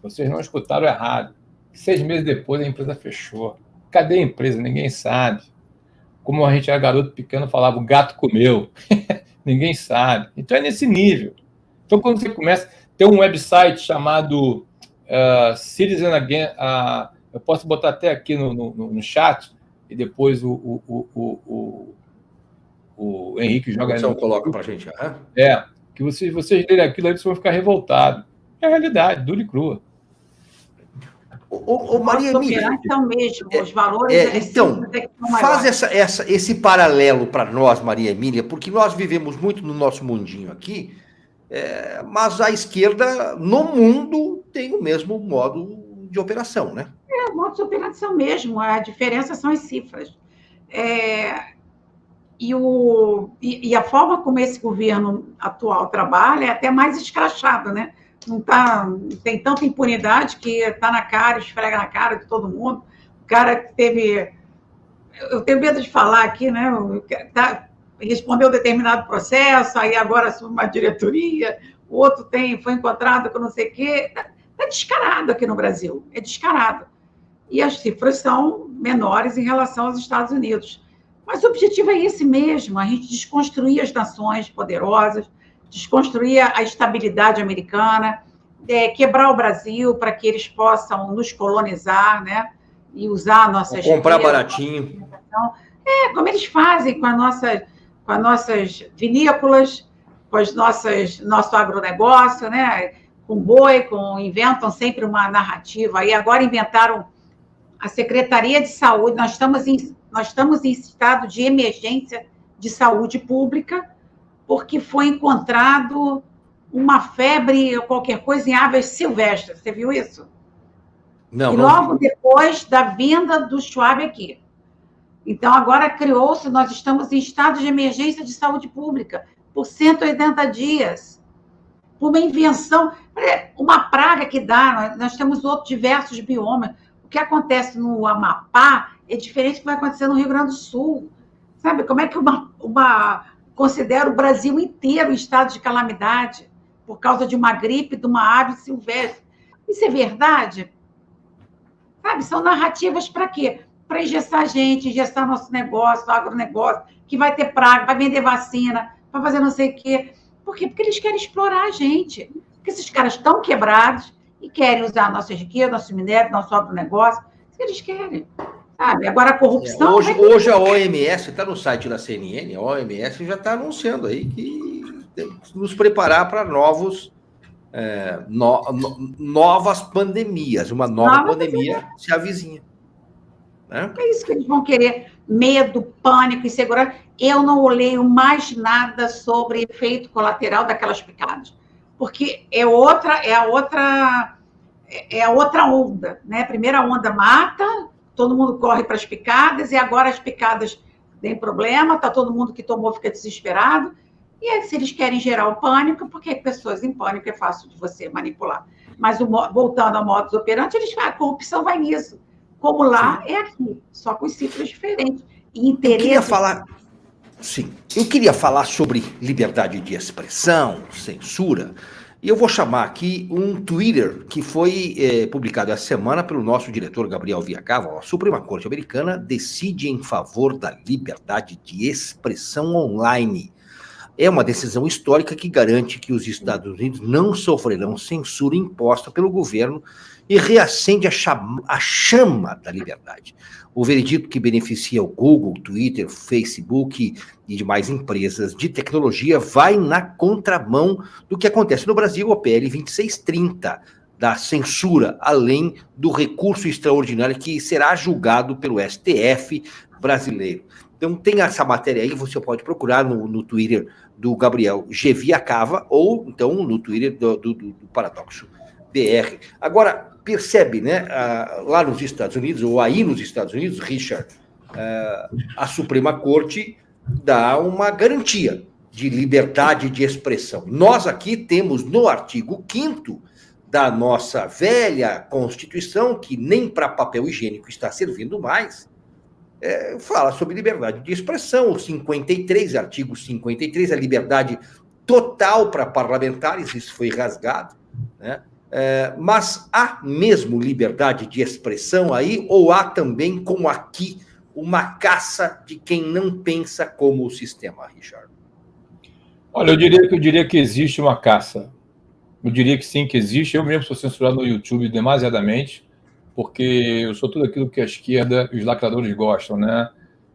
Vocês não escutaram errado. 6 meses depois, a empresa fechou. Cadê a empresa? Ninguém sabe. Como a gente era garoto pequeno, falava, o gato comeu. Ninguém sabe. Então, é nesse nível. Então, quando você começa... Tem um website chamado Citizen Again. Eu posso botar até aqui no chat, e depois o Henrique joga aí. Então, coloca para a gente. Que vocês lerem aquilo aí, vocês vão ficar revoltados. É a realidade, dura e crua. Maria Emília, são mesmo, os valores... Então, faz esse paralelo para nós, Maria Emília, porque nós vivemos muito no nosso mundinho aqui, mas a esquerda, no mundo, tem o mesmo modo de operação, né? O modo de operação mesmo, a diferença são as cifras. E a forma como esse governo atual trabalha é até mais escrachado, né? Não tem tanta impunidade que está na cara, esfrega na cara de todo mundo. O cara que teve... Eu tenho medo de falar aqui, né? Respondeu determinado processo, aí agora assume uma diretoria, o outro foi encontrado com não sei o quê. Está descarado aqui no Brasil, é descarado. E as cifras são menores em relação aos Estados Unidos. Mas o objetivo é esse mesmo, a gente desconstruir as nações poderosas, desconstruir a estabilidade americana, quebrar o Brasil para que eles possam nos colonizar, né? E usar nossas... Comprar baratinho. Como eles fazem com as nossas vinícolas, com as nosso agronegócio, né? Com boi, inventam sempre uma narrativa. Aí agora inventaram a Secretaria de Saúde, nós estamos em estado de emergência de saúde pública, porque foi encontrado uma febre ou qualquer coisa em aves silvestres. Você viu isso? Não. E logo depois da vinda do Schwab aqui. Então, agora criou-se, nós estamos em estado de emergência de saúde pública por 180 dias. Por uma invenção, uma praga que dá, nós temos outros diversos biomas. O que acontece no Amapá é diferente do que vai acontecer no Rio Grande do Sul. Sabe, como é que considera o Brasil inteiro em estado de calamidade? por causa de uma gripe, de uma ave silvestre. Isso é verdade? Sabe, são narrativas para quê? Para engessar a gente, engessar nosso negócio, agronegócio, que vai ter praga, vai vender vacina, vai fazer não sei o quê. Por quê? Porque eles querem explorar a gente. Porque esses caras estão quebrados e querem usar nossas riquezas, nosso minério, nosso agronegócio. Isso que eles querem. Sabe? Agora a corrupção... Hoje a OMS, está no site da CNN, a OMS já está anunciando aí que temos que nos preparar para novas pandemias. Uma nova pandemia se avizinha. Né? É isso que eles vão querer. Medo, pânico, insegurança. Eu não leio mais nada sobre efeito colateral daquelas picadas. Porque é a outra onda. Né? A primeira onda mata, todo mundo corre para as picadas, e agora as picadas têm problema, tá todo mundo que tomou fica desesperado. E aí, se eles querem gerar o pânico, porque pessoas em pânico é fácil de você manipular. Mas voltando ao modus operandi, a corrupção vai nisso. Como lá, é aqui, só com cifras diferentes. E interesse... Eu queria falar sobre liberdade de expressão, censura, e eu vou chamar aqui um Twitter que foi publicado essa semana pelo nosso diretor Gabriel Viacava. A Suprema Corte Americana decide em favor da liberdade de expressão online. É uma decisão histórica que garante que os Estados Unidos não sofrerão censura imposta pelo governo e reacende a chama da liberdade. O veredito que beneficia o Google, Twitter, Facebook e demais empresas de tecnologia vai na contramão do que acontece no Brasil, a PL 2630, da censura, além do recurso extraordinário que será julgado pelo STF brasileiro. Então tem essa matéria aí, você pode procurar no Twitter do Gabriel G. Viacava ou então no Twitter do Paradoxo BR. Agora, percebe, né, lá nos Estados Unidos, ou aí nos Estados Unidos, Richard, a Suprema Corte dá uma garantia de liberdade de expressão. Nós aqui temos no artigo 5º da nossa velha Constituição, que nem para papel higiênico está servindo mais, fala sobre liberdade de expressão, o 53, artigo 53, a liberdade total para parlamentares, isso foi rasgado, né? Mas há mesmo liberdade de expressão aí, ou há também, como aqui, uma caça de quem não pensa como o sistema, Richard? Olha, eu diria que existe uma caça. Eu diria que sim, que existe. Eu mesmo sou censurado no YouTube demasiadamente, porque eu sou tudo aquilo que a esquerda e os lacradores gostam, né?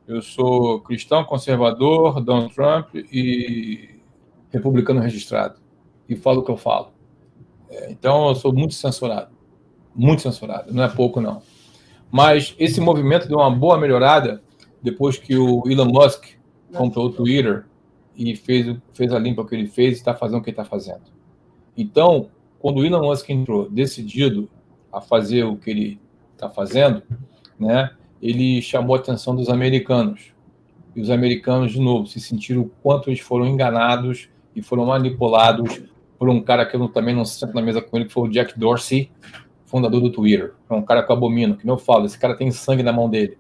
Eu sou cristão, conservador, Donald Trump e republicano registrado. E falo o que eu falo. Então, eu sou muito censurado. Muito censurado. Não é pouco, não. Mas esse movimento deu uma boa melhorada depois que o Elon Musk comprou o Twitter e fez a limpa que ele fez e está fazendo o que ele está fazendo. Então, quando o Elon Musk entrou decidido a fazer o que ele está fazendo, né, ele chamou a atenção dos americanos. E os americanos, de novo, se sentiram o quanto eles foram enganados e foram manipulados por um cara que eu também não sento na mesa com ele, que foi o Jack Dorsey, fundador do Twitter. É um cara que eu abomino, que não falo, esse cara tem sangue na mão dele.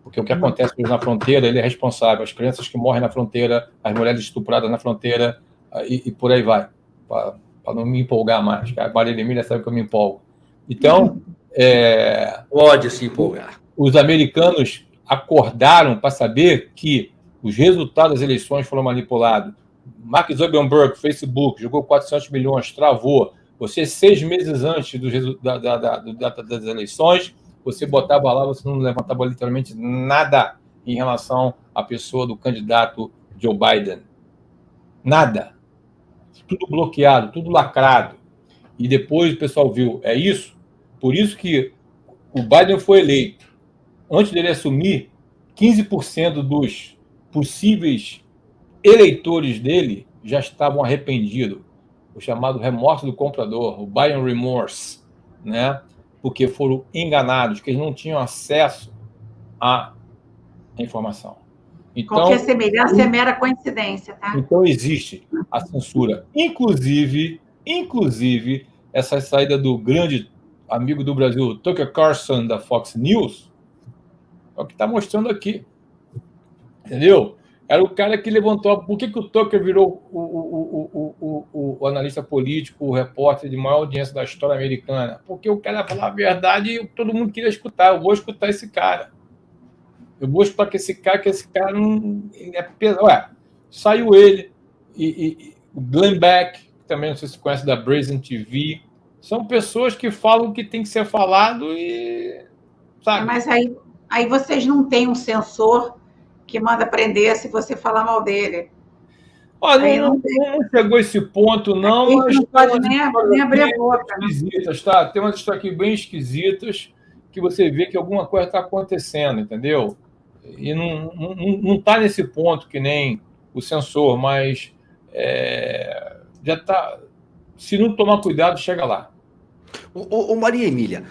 Porque o que acontece hoje na fronteira, ele é responsável. As crianças que morrem na fronteira, as mulheres estupradas na fronteira, e por aí vai. Para não me empolgar mais. A Maria Emília sabe que eu me empolgo. Então... pode se empolgar. Os americanos acordaram para saber que os resultados das eleições foram manipulados. Mark Zuckerberg, Facebook, jogou 400 milhões, travou. Você, 6 meses antes das eleições, você botava lá, você não levantava literalmente nada em relação à pessoa do candidato Joe Biden. Nada. Tudo bloqueado, tudo lacrado. E depois o pessoal viu, é isso? Por isso que o Biden foi eleito. Antes dele assumir, 15% dos possíveis eleitores dele já estavam arrependidos. O chamado remorso do comprador, o buying remorse, né? Porque foram enganados, que eles não tinham acesso à informação. Então, qualquer semelhança é mera coincidência, tá? Então existe a censura. Inclusive, essa saída do grande amigo do Brasil, Tucker Carlson, da Fox News, é o que está mostrando aqui. Entendeu? era o cara que levantou... Por que o Tucker virou o analista político, o repórter de maior audiência da história americana? Porque o cara falava a verdade e todo mundo queria escutar. Eu vou escutar esse cara. Eu vou escutar que esse cara não é pesado. Ué, saiu ele e o Glenn Beck, que também não sei se você conhece, da Brazen TV. São pessoas que falam o que tem que ser falado e... Sabe? Mas aí vocês não têm um censor que manda prender se você falar mal dele. Olha, não chegou a esse ponto, não, mas não pode nem abrir a boca. Esquisitas, tá? Tem umas histórias aqui bem esquisitas que você vê que alguma coisa está acontecendo, entendeu? E não está nesse ponto que nem o censor, mas já está... Se não tomar cuidado, chega lá. Ô Maria Emília,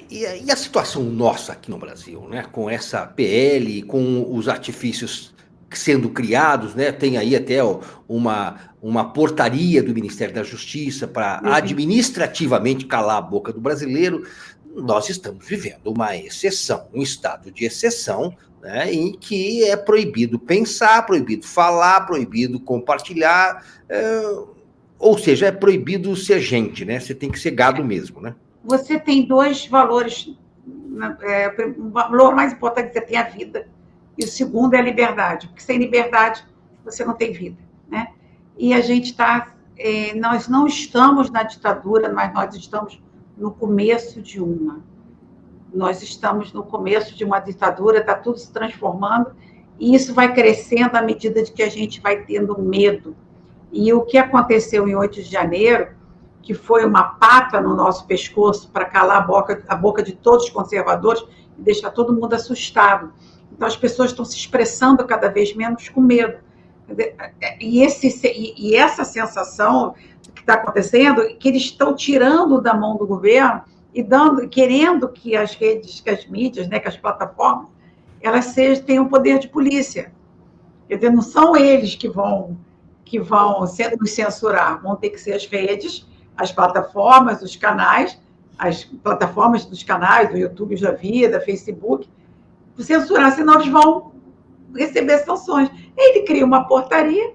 e a situação nossa aqui no Brasil, né? Com essa PL, com os artifícios sendo criados, né? Tem aí até uma portaria do Ministério da Justiça para administrativamente calar a boca do brasileiro. Nós estamos vivendo uma exceção, um estado de exceção, né? Em que é proibido pensar, proibido falar, proibido compartilhar... Ou seja, é proibido ser gente, né? Você tem que ser gado mesmo, né? Você tem dois valores. O valor mais importante que você tem é a vida. E o segundo é a liberdade. Porque sem liberdade, você não tem vida, né? E a gente está... nós não estamos na ditadura, mas nós estamos no começo de uma. Nós estamos no começo de uma ditadura, está tudo se transformando, e isso vai crescendo à medida de que a gente vai tendo medo. E o que aconteceu em 8 de janeiro, que foi uma pata no nosso pescoço para calar a boca de todos os conservadores e deixar todo mundo assustado. Então, as pessoas estão se expressando cada vez menos com medo. E essa sensação que está acontecendo, que eles estão tirando da mão do governo e querendo que as redes, que as mídias, né, que as plataformas, elas tenham poder de polícia. Quer dizer, não são eles que vão nos censurar, vão ter que ser as redes, as plataformas, os canais, as plataformas dos canais, do YouTube da vida, Facebook, censurar, senão eles vão receber sanções. Ele cria uma portaria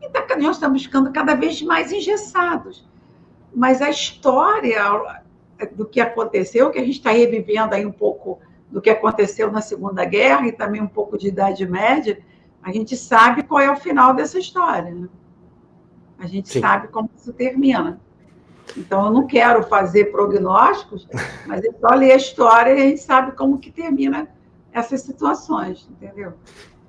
e nós estamos ficando cada vez mais engessados. Mas a história do que aconteceu, que a gente está revivendo aí um pouco do que aconteceu na Segunda Guerra e também um pouco de Idade Média, a gente sabe qual é o final dessa história, né? A gente sabe como isso termina. Então, eu não quero fazer prognósticos, mas é só ler a história e a gente sabe como que termina essas situações, entendeu?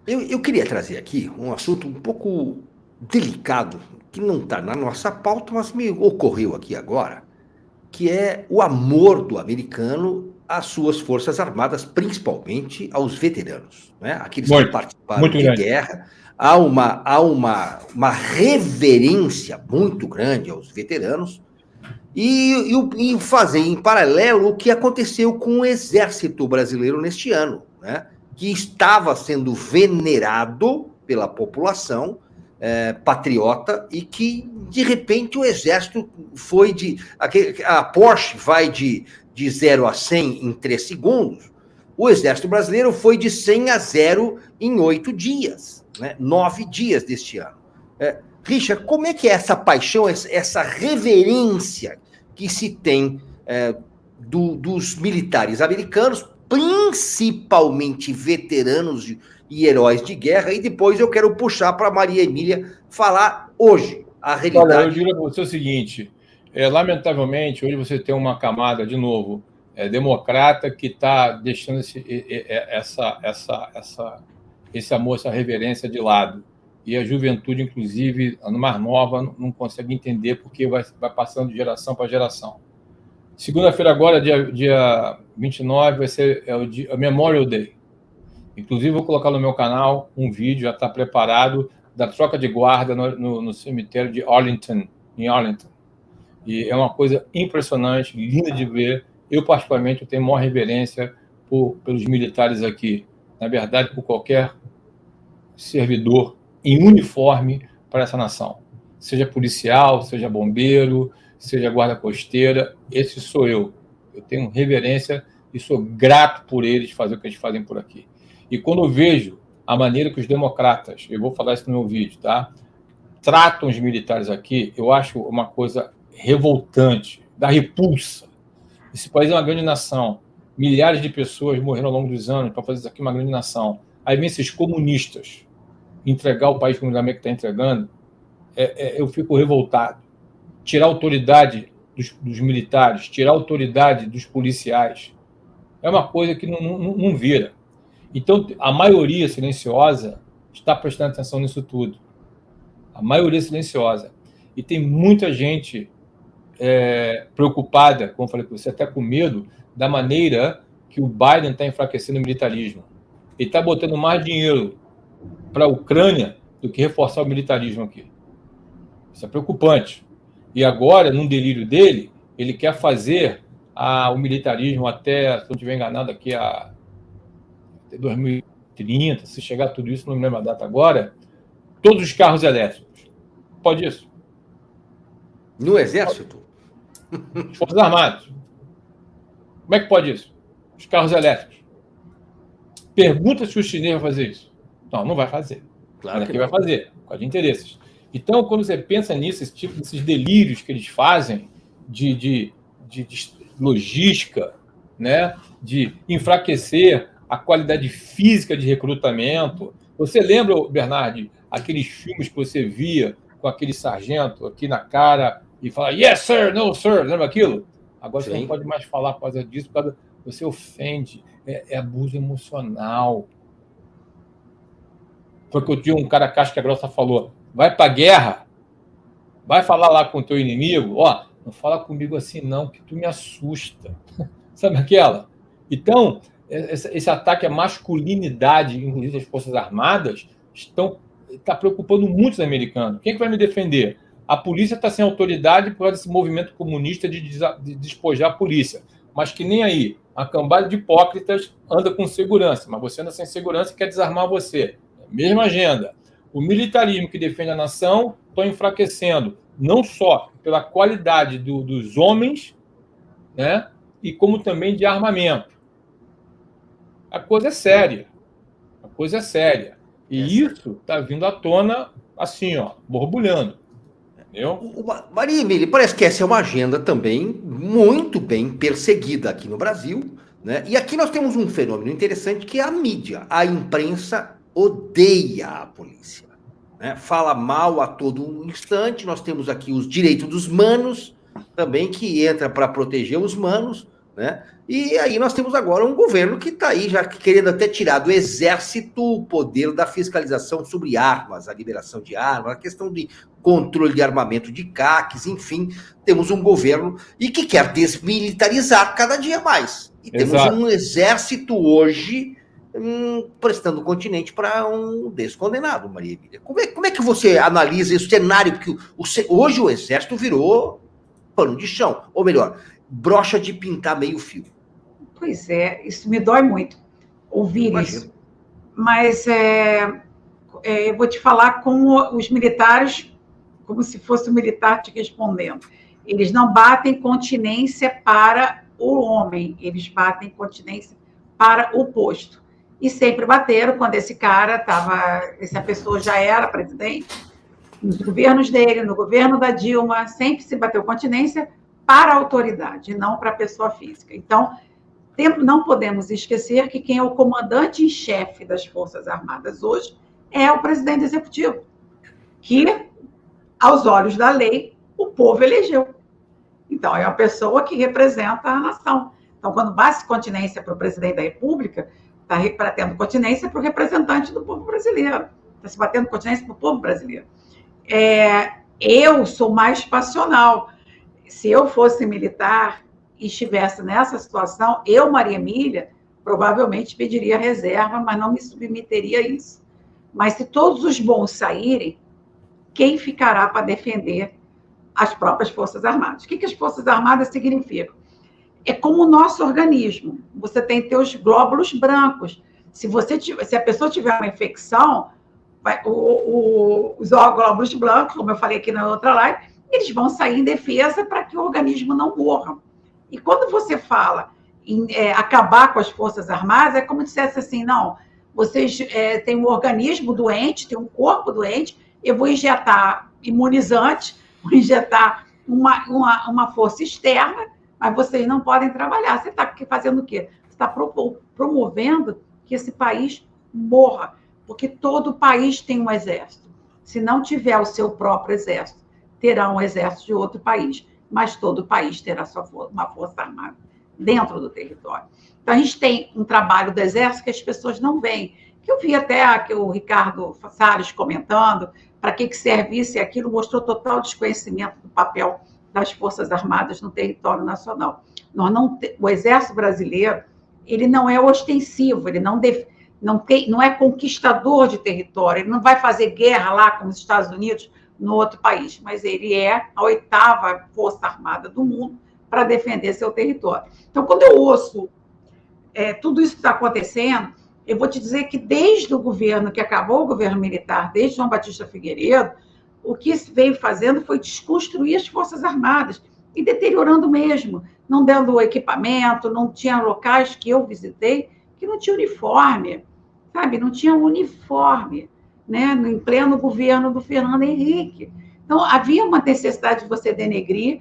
Eu queria trazer aqui um assunto um pouco delicado, que não está na nossa pauta, mas me ocorreu aqui agora, que é o amor do americano às suas forças armadas, principalmente aos veteranos, né? Aqueles que participaram de guerra. Há uma reverência muito grande aos veteranos e fazer em paralelo o que aconteceu com o Exército Brasileiro neste ano, né? Que estava sendo venerado pela população patriota e que, de repente, o Exército foi a Porsche vai de 0 a 100 em 3 segundos, o Exército Brasileiro foi de 100 a 0 em 8 dias, né? 9 dias deste ano. Richard, como é que é essa paixão, essa reverência que se tem dos militares americanos, principalmente veteranos e heróis de guerra? E depois eu quero puxar para a Maria Emília falar hoje a realidade. Olha, eu diria para você o seguinte, lamentavelmente, hoje você tem uma camada, de novo, democrata que está deixando esse amor, essa reverência de lado. E a juventude, inclusive, a mais nova, não consegue entender porque vai passando de geração para geração. Segunda-feira agora, dia 29, vai ser o Memorial Day. Inclusive, vou colocar no meu canal um vídeo, já está preparado, da troca de guarda no cemitério de Arlington, em Arlington. E é uma coisa impressionante, linda de ver. Eu, particularmente, tenho maior reverência pelos militares aqui. Na verdade, por qualquer servidor em uniforme para essa nação. Seja policial, seja bombeiro, seja guarda costeira, esse sou eu. Eu tenho reverência e sou grato por eles fazer o que eles fazem por aqui. E quando eu vejo a maneira que os democratas, eu vou falar isso no meu vídeo, tá? Tratam os militares aqui, eu acho uma coisa revoltante, da repulsa. Esse país é uma grande nação. Milhares de pessoas morreram ao longo dos anos para fazer isso aqui uma grande nação. Aí vem esses comunistas entregar o país como o América está entregando, eu fico revoltado. Tirar a autoridade dos militares, tirar a autoridade dos policiais, é uma coisa que não vira. Então, a maioria silenciosa está prestando atenção nisso tudo. A maioria silenciosa. E tem muita gente preocupada, como eu falei com você, até com medo da maneira que o Biden está enfraquecendo o militarismo. Ele está botando mais dinheiro para a Ucrânia do que reforçar o militarismo aqui. Isso é preocupante. E agora, num delírio dele, ele quer fazer o militarismo até, se não estiver enganado, aqui até 2030, se chegar a tudo isso, não me lembro a data agora, todos os carros elétricos. Pode isso? No Exército? As Forças Armadas. Como é que pode isso? Os carros elétricos. Pergunta se o chinês vai fazer isso. Não vai fazer. Claro que vai fazer, por causa de interesses. Então, quando você pensa nisso, desses delírios que eles fazem de logística, né? De enfraquecer a qualidade física de recrutamento. Você lembra, Bernardi, aqueles filmes que você via com aquele sargento aqui na cara e fala, yes, sir, no, sir, lembra aquilo? Agora Sim. Você não pode mais falar por causa disso, você ofende, é abuso emocional. Porque eu tinha um cara casca grossa falou, vai pra guerra, vai falar lá com o teu inimigo, não fala comigo assim não, que tu me assusta. Sabe aquela? Então, esse ataque à masculinidade, inclusive das Forças Armadas, está preocupando muito os americanos. Quem é que vai me defender? A polícia está sem autoridade por causa desse movimento comunista de despojar a polícia. Mas que nem aí, a cambada de hipócritas anda com segurança, mas você anda sem segurança e quer desarmar você. Mesma agenda. O militarismo que defende a nação está enfraquecendo, não só pela qualidade dos homens, né, e como também de armamento. A coisa é séria. A coisa é séria. E isso está vindo à tona assim, borbulhando. Entendeu? Maria Emília, parece que essa é uma agenda também muito bem perseguida aqui no Brasil, né? E aqui nós temos um fenômeno interessante que é a mídia. A imprensa odeia a polícia, né? Fala mal a todo instante. Nós temos aqui os direitos dos manos também, que entra para proteger os manos, né? E aí nós temos agora um governo que está aí já querendo até tirar do exército o poder da fiscalização sobre armas, a liberação de armas, a questão de controle de armamento de CACs, enfim, temos um governo e que quer desmilitarizar cada dia mais. E temos um exército hoje prestando continente para um descondenado, Maria Emília. Como é que você analisa esse cenário? Porque hoje o exército virou pano de chão, ou melhor, brocha de pintar meio fio. Pois é, isso me dói muito, ouvir isso. Mas eu vou te falar com os militares, como se fosse o militar te respondendo. Eles não batem continência para o homem, eles batem continência para o posto. E sempre bateram quando essa pessoa já era presidente, nos governos dele, no governo da Dilma, sempre se bateu continência para a autoridade, não para a pessoa física. Então, não podemos esquecer que quem é o comandante em chefe das Forças Armadas hoje é o presidente executivo, que, aos olhos da lei, o povo elegeu. Então, é uma pessoa que representa a nação. Então, quando bate continência para o presidente da República, está tendo continência para o representante do povo brasileiro. Está se batendo continência para o povo brasileiro. Eu sou mais passional. Se eu fosse militar e estivesse nessa situação, eu, Maria Emília, provavelmente pediria reserva, mas não me submeteria a isso. Mas se todos os bons saírem, quem ficará para defender as próprias Forças Armadas? O que as Forças Armadas significam? É como o nosso organismo. Você tem teus glóbulos brancos. Se a pessoa tiver uma infecção, os glóbulos brancos, como eu falei aqui na outra live, eles vão sair em defesa para que o organismo não morra. E quando você fala em acabar com as Forças Armadas, é como se dissesse assim, não, vocês têm um organismo doente, tem um corpo doente, eu vou injetar imunizante, vou injetar uma força externa, mas vocês não podem trabalhar. Você está fazendo o quê? Você está promovendo que esse país morra, porque todo país tem um exército. Se não tiver o seu próprio exército, terá um exército de outro país, mas todo país terá uma força armada dentro do território. Então, a gente tem um trabalho do exército que as pessoas não veem, que eu vi até que o Ricardo Salles comentando, para que serve isso e aquilo, mostrou total desconhecimento do papel das Forças Armadas no território nacional. O Exército Brasileiro, ele não é ostensivo, ele não é conquistador de território, ele não vai fazer guerra lá com os Estados Unidos no outro país, mas ele é a 8ª Força Armada do mundo para defender seu território. Então, quando eu ouço tudo isso que está acontecendo, eu vou te dizer que desde o governo, que acabou o governo militar, desde João Batista Figueiredo, o que veio fazendo foi desconstruir as Forças Armadas e deteriorando mesmo, não dando equipamento, não tinha locais que eu visitei que não tinha uniforme, sabe? Não tinha uniforme, né? Em pleno governo do Fernando Henrique. Então, havia uma necessidade de você denegrir,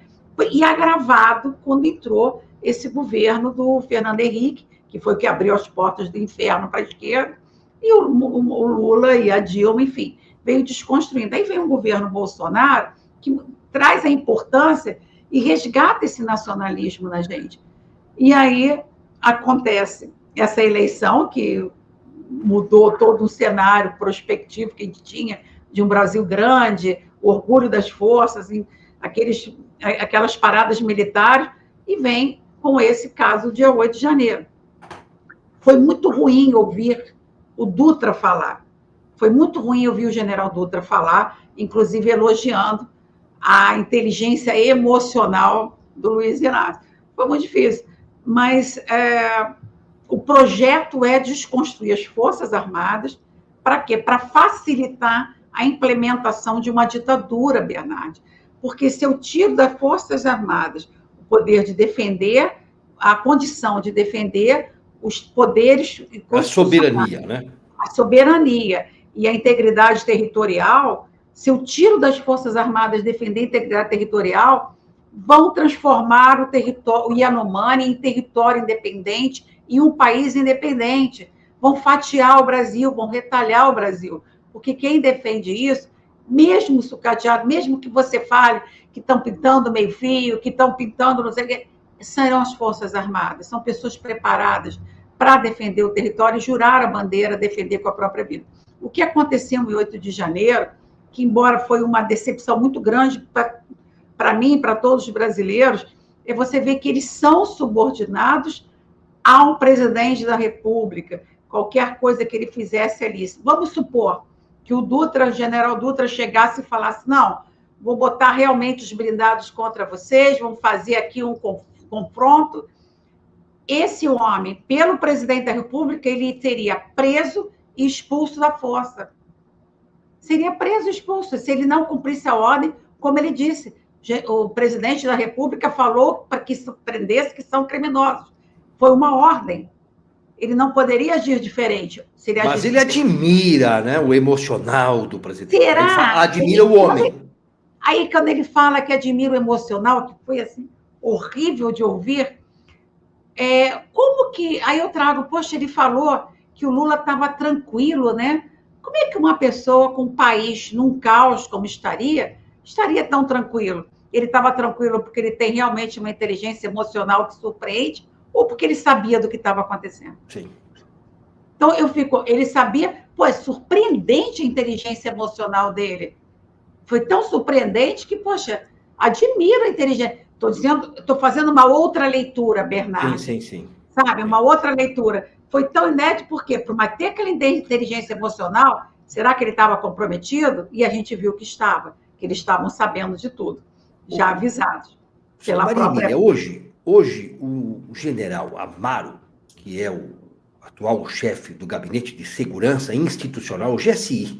e agravado quando entrou esse governo do Fernando Henrique, que foi o que abriu as portas do inferno para a esquerda, e o Lula e a Dilma, enfim, veio desconstruindo. Aí vem um governo Bolsonaro que traz a importância e resgata esse nacionalismo na gente. E aí acontece essa eleição que mudou todo o cenário prospectivo que a gente tinha de um Brasil grande, o orgulho das forças, aquelas paradas militares, e vem com esse caso, dia 8 de janeiro. Foi muito ruim ouvir o Dutra falar. Foi muito ruim ouvir o general Dutra falar, inclusive elogiando a inteligência emocional do Luiz Inácio. Foi muito difícil. Mas o projeto é desconstruir as Forças Armadas. Para quê? Para facilitar a implementação de uma ditadura, Bernardo. Porque se eu tiro das Forças Armadas o poder de defender, a condição de defender os poderes... A soberania, né? A soberania e a integridade territorial, se eu tiro das Forças Armadas defender a integridade territorial, vão transformar o Yanomami em território independente e um país independente. Vão fatiar o Brasil, vão retalhar o Brasil. Porque quem defende isso, mesmo sucateado, mesmo que você fale que estão pintando meio-fio, que estão pintando não sei o quê, serão as Forças Armadas, são pessoas preparadas para defender o território e jurar a bandeira, defender com a própria vida. O que aconteceu em 8 de janeiro, que embora foi uma decepção muito grande para mim e para todos os brasileiros, é você ver que eles são subordinados ao presidente da República, qualquer coisa que ele fizesse ali. Vamos supor que o general Dutra chegasse e falasse, não, vou botar realmente os blindados contra vocês, vamos fazer aqui um confronto. Esse homem, pelo presidente da República, ele seria preso e expulso da força. Seria preso e expulso, se ele não cumprisse a ordem, como ele disse. O presidente da República falou para que se prendesse que são criminosos. Foi uma ordem. Ele não poderia agir diferente. Mas ele admira, né, o emocional do presidente. Será? Ele admira o homem. Aí, quando ele fala que admira o emocional, que foi assim, horrível de ouvir, como que... Aí eu trago, poxa, ele falou que o Lula estava tranquilo, né? Como é que uma pessoa com um país num caos como estaria tão tranquilo? Ele estava tranquilo porque ele tem realmente uma inteligência emocional que surpreende ou porque ele sabia do que estava acontecendo? Sim. Então, ele sabia, é surpreendente a inteligência emocional dele. Foi tão surpreendente que, poxa, admira a inteligência. Estou fazendo uma outra leitura, Bernardo. Sim. Sabe, uma outra leitura. Foi tão inédito, por quê? Por ter aquela inteligência emocional, será que ele estava comprometido? E a gente viu que estava, que eles estavam sabendo de tudo, já avisados. Pela própria... Hoje, o general Amaro, que é o atual chefe do Gabinete de Segurança Institucional, o GSI,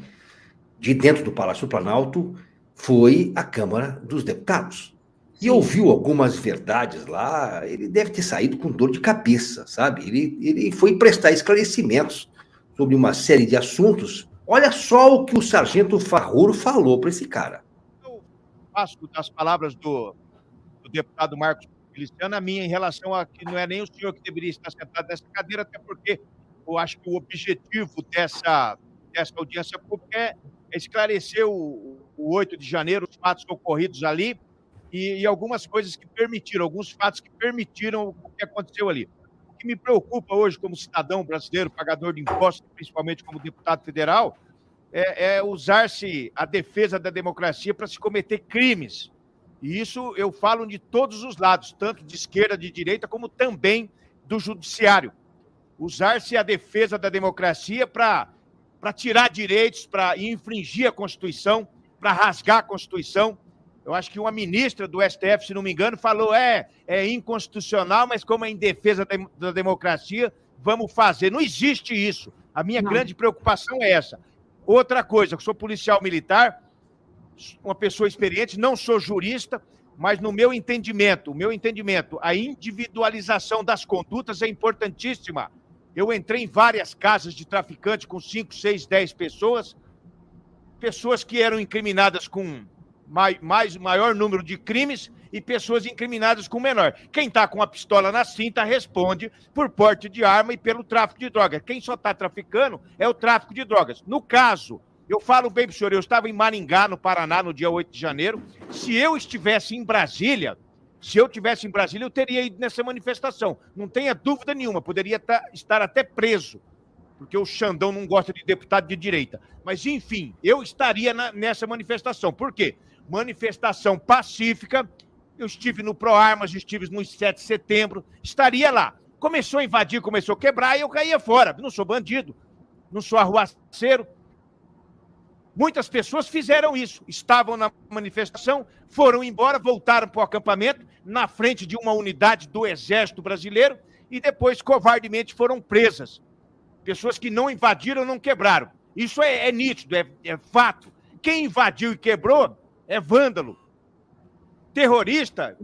de dentro do Palácio do Planalto, foi à Câmara dos Deputados. E ouviu algumas verdades lá, ele deve ter saído com dor de cabeça, sabe? Ele foi prestar esclarecimentos sobre uma série de assuntos. Olha só o que o sargento Farrur falou para esse cara. Eu faço das palavras do deputado Marcos Feliciano a minha em relação a que não é nem o senhor que deveria estar sentado nessa cadeira, até porque eu acho que o objetivo dessa audiência pública é esclarecer o 8 de janeiro, os fatos ocorridos ali e algumas coisas que permitiram, alguns fatos que permitiram o que aconteceu ali. O que me preocupa hoje como cidadão brasileiro, pagador de impostos, principalmente como deputado federal, é usar-se a defesa da democracia para se cometer crimes. E isso eu falo de todos os lados, tanto de esquerda, de direita, como também do judiciário. Usar-se a defesa da democracia para tirar direitos, para infringir a Constituição, para rasgar a Constituição. Eu acho que uma ministra do STF, se não me engano, falou é inconstitucional, mas como é em defesa da democracia, vamos fazer. Não existe isso. A minha grande preocupação é essa. Outra coisa, eu sou policial militar, uma pessoa experiente, não sou jurista, mas no meu entendimento, a individualização das condutas é importantíssima. Eu entrei em várias casas de traficante com 5, 6, 10 pessoas que eram incriminadas com maior número de crimes e pessoas incriminadas com menor. Quem está com a pistola na cinta responde por porte de arma e pelo tráfico de drogas. Quem só está traficando é o tráfico de drogas. No caso, eu falo bem para o senhor, eu estava em Maringá, no Paraná, no dia 8 de janeiro. Se eu estivesse em Brasília, eu teria ido nessa manifestação. Não tenha dúvida nenhuma, poderia estar até preso, porque o Xandão não gosta de deputado de direita. Mas, enfim, eu estaria nessa manifestação. Por quê? Manifestação pacífica, eu estive no ProArmas, estive no 7 de setembro, estaria lá. Começou a invadir, começou a quebrar, e eu caía fora. Não sou bandido, não sou arruaceiro. Muitas pessoas fizeram isso, estavam na manifestação, foram embora, voltaram para o acampamento, na frente de uma unidade do Exército Brasileiro, e depois, covardemente, foram presas. Pessoas que não invadiram, não quebraram. Isso é nítido, é fato. Quem invadiu e quebrou é vândalo. Terrorista,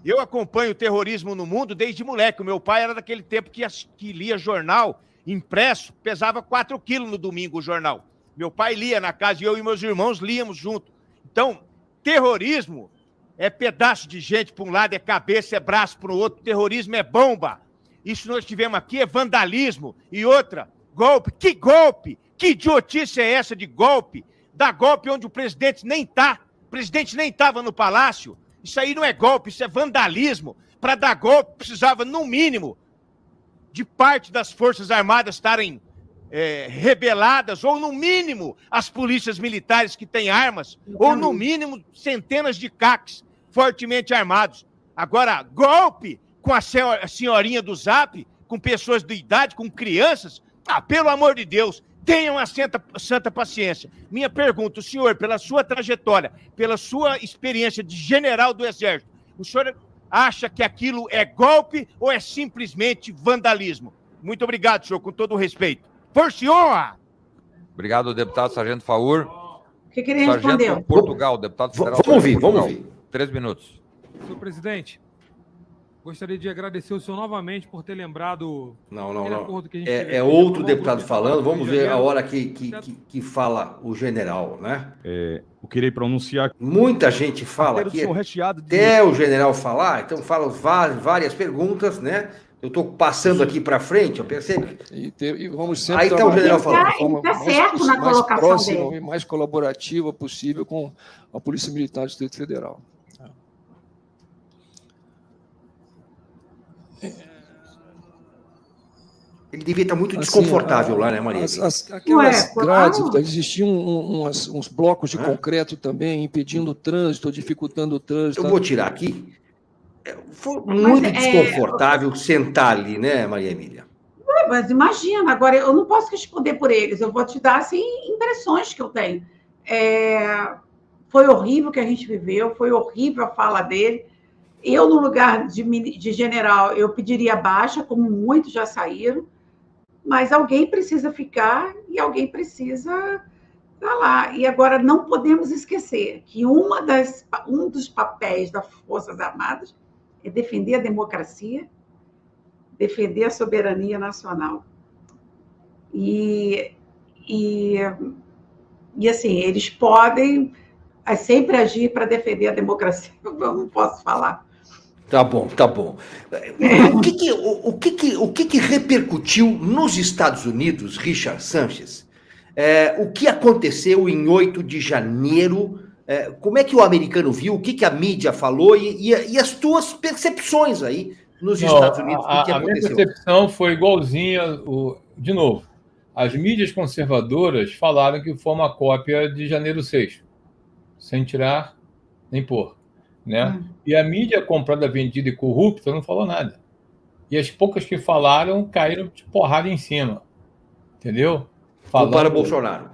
eu acompanho o terrorismo no mundo desde moleque. O meu pai era daquele tempo que lia jornal impresso, pesava 4 quilos no domingo o jornal. Meu pai lia na casa e eu e meus irmãos líamos junto. Então, terrorismo é pedaço de gente para um lado, é cabeça, é braço para o outro. Terrorismo é bomba. Isso nós tivemos aqui é vandalismo. E outra, golpe. Que golpe? Que idiotice é essa de golpe? Dá golpe onde o presidente nem está. O presidente nem estava no palácio. Isso aí não é golpe, isso é vandalismo. Para dar golpe, precisava, no mínimo, de parte das Forças Armadas estarem rebeladas, ou no mínimo as polícias militares que têm armas, ou no mínimo centenas de CACs fortemente armados. Agora, golpe com a senhorinha do Zap, com pessoas de idade, com crianças, pelo amor de Deus, tenham a santa paciência. Minha pergunta, o senhor, pela sua trajetória, pela sua experiência de general do Exército, o senhor acha que aquilo é golpe ou é simplesmente vandalismo? Muito obrigado, senhor, com todo o respeito. Por senhor! Obrigado, deputado Sargento Farrur. O que queria responder? Sargento Portugal, deputado federal. Vamos ouvir. 3 minutos. Senhor presidente, gostaria de agradecer o senhor novamente por ter lembrado... Não. É outro deputado falando. Vamos ver a hora que fala o general, né? Eu queria pronunciar... Muita gente fala aqui, até o general falar, então fala várias perguntas, né? Eu estou passando aqui para frente, eu percebo. E vamos sempre aí está o general falando. De forma mais próxima dele. E mais colaborativa possível com a Polícia Militar do Distrito Federal. Ele devia estar muito desconfortável lá, né, Maria? Aquelas grades, existiam uns blocos de concreto também, impedindo o trânsito, dificultando o trânsito. Eu vou tirar aqui. Foi muito desconfortável sentar ali, né, Maria Emília? Mas imagina, agora eu não posso responder por eles, eu vou te dar assim, impressões que eu tenho. Foi horrível o que a gente viveu, foi horrível a fala dele. Eu, no lugar de general, eu pediria baixa, como muitos já saíram, mas alguém precisa ficar e alguém precisa estar lá. E agora não podemos esquecer que um dos papéis das Forças Armadas é defender a democracia, defender a soberania nacional. E assim, eles podem sempre agir para defender a democracia, eu não posso falar. Tá bom, tá bom. O que repercutiu nos Estados Unidos, Richard Sanchez? O que aconteceu em 8 de janeiro? Como é que o americano viu? O que a mídia falou? E as tuas percepções aí nos Estados Unidos? O que a minha percepção foi igualzinha, de novo. As mídias conservadoras falaram que foi uma cópia de janeiro 6, sem tirar nem pôr. Né? E a mídia comprada, vendida e corrupta não falou nada. E as poucas que falaram caíram de porrada em cima. Entendeu? Para Bolsonaro.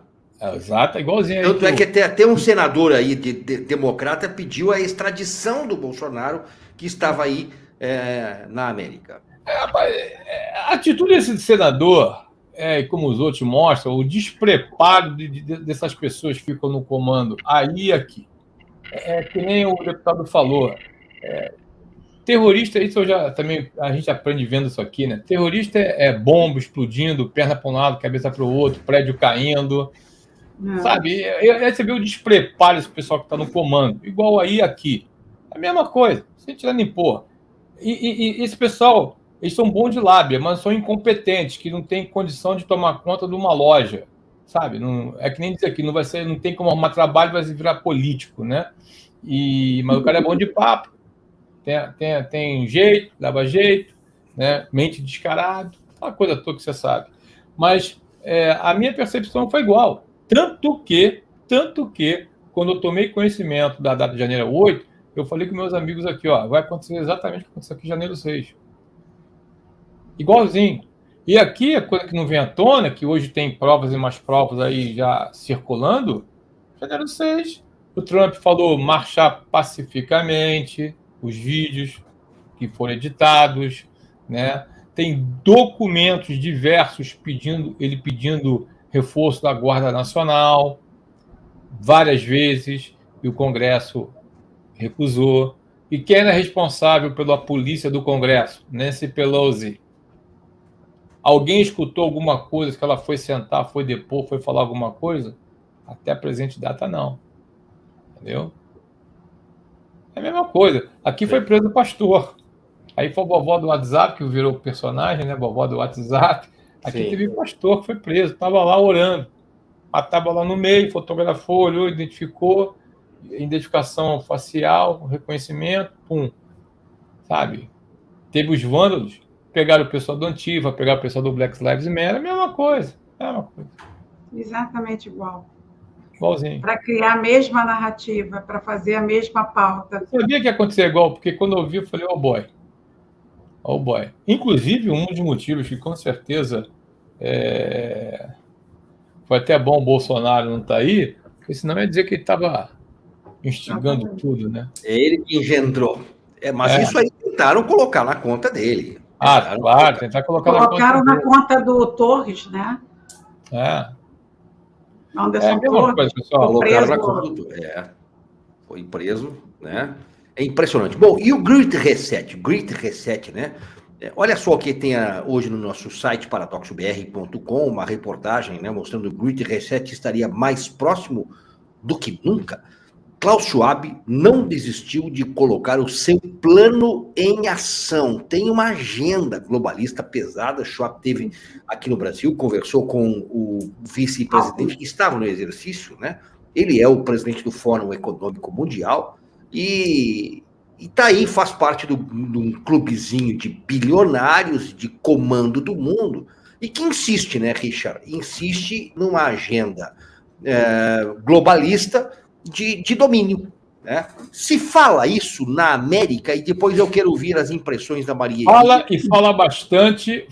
Exato, igualzinho. Tanto é que até um senador aí democrata pediu a extradição do Bolsonaro, que estava aí na América. A atitude desse senador, como os outros mostram, o despreparo dessas pessoas que ficam no comando aí e aqui. Que nem o deputado falou. Terrorista, isso a gente aprende vendo isso aqui, né? Terrorista é bomba explodindo, perna para um lado, cabeça para o outro, prédio caindo. Sabe? Você vê o despreparo desse pessoal que está no comando. Igual aí e aqui. A mesma coisa, sem tirar nem pôr. E esse pessoal, eles são bons de lábia, mas são incompetentes, que não têm condição de tomar conta de uma loja. Sabe? Não, é que nem dizer aqui, não tem como arrumar trabalho, vai virar político, né? Mas o cara é bom de papo, tem jeito, dava jeito, né? Mente descarado, aquela coisa toda que você sabe. Mas a minha percepção foi igual. Tanto que, quando eu tomei conhecimento da data de janeiro 8, eu falei com meus amigos aqui, vai acontecer exatamente o que aconteceu aqui em janeiro 6. Igualzinho. E aqui, a coisa que não vem à tona, que hoje tem provas e mais provas aí já circulando, janeiro 6, o Trump falou marchar pacificamente, os vídeos que foram editados, né? Tem documentos diversos pedindo reforço da Guarda Nacional, várias vezes, e o Congresso recusou. E quem era responsável pela polícia do Congresso? Nancy Pelosi. Alguém escutou alguma coisa que ela foi sentar, foi depor, foi falar alguma coisa? Até a presente data, não. Entendeu? É a mesma coisa. Aqui foi preso o pastor. Aí foi a vovó do WhatsApp, que virou personagem, né? Vovó do WhatsApp. Aqui teve o pastor que foi preso, estava lá orando. Estava lá no meio, fotografou, olhou, identificou, identificação facial, reconhecimento, pum. Sabe? Teve os vândalos, pegaram o pessoal do Antifa, pegaram o pessoal do Black Lives Matter, a mesma coisa. Exatamente igual. Igualzinho. Para criar a mesma narrativa, para fazer a mesma pauta. Eu sabia que ia acontecer igual, porque quando eu vi, eu falei, oh boy. Inclusive, um dos motivos que com certeza foi até bom o Bolsonaro não estar aí, porque senão ia dizer que ele estava instigando tudo, né? Ele que engendrou. Mas isso aí tentaram colocar na conta dele. Claro, tentar colocar Colocaram na conta do Torres, né? Anderson Torres, colocaram na conta do foi preso, né? É impressionante. Bom, e o Great Reset, né? Olha só o que tem hoje no nosso site, paradoxobr.com, uma reportagem, né, mostrando que o Great Reset estaria mais próximo do que nunca. Klaus Schwab não desistiu de colocar o seu plano em ação. Tem uma agenda globalista pesada. Schwab esteve aqui no Brasil, conversou com o vice-presidente que estava no exercício, né? Ele é o presidente do Fórum Econômico Mundial e está aí, faz parte de um clubezinho de bilionários de comando do mundo e que insiste, né, Richard? Insiste numa agenda globalista de domínio. Né? Se fala isso na América, e depois eu quero ouvir as impressões da Maria. Fala bastante,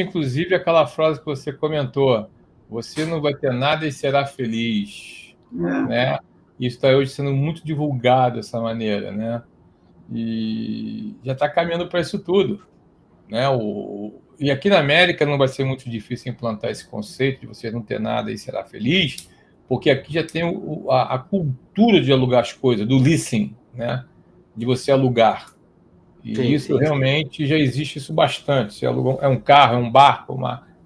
inclusive aquela frase que você comentou: você não vai ter nada e será feliz. Né? Isso está hoje sendo muito divulgado dessa maneira, né? E já está caminhando para isso tudo. Né? E aqui na América não vai ser muito difícil implantar esse conceito de você não ter nada e será feliz, porque aqui já tem a cultura de alugar as coisas, do leasing, né? De você alugar. E isso realmente já existe isso bastante. Você aluga, é um carro, é um barco,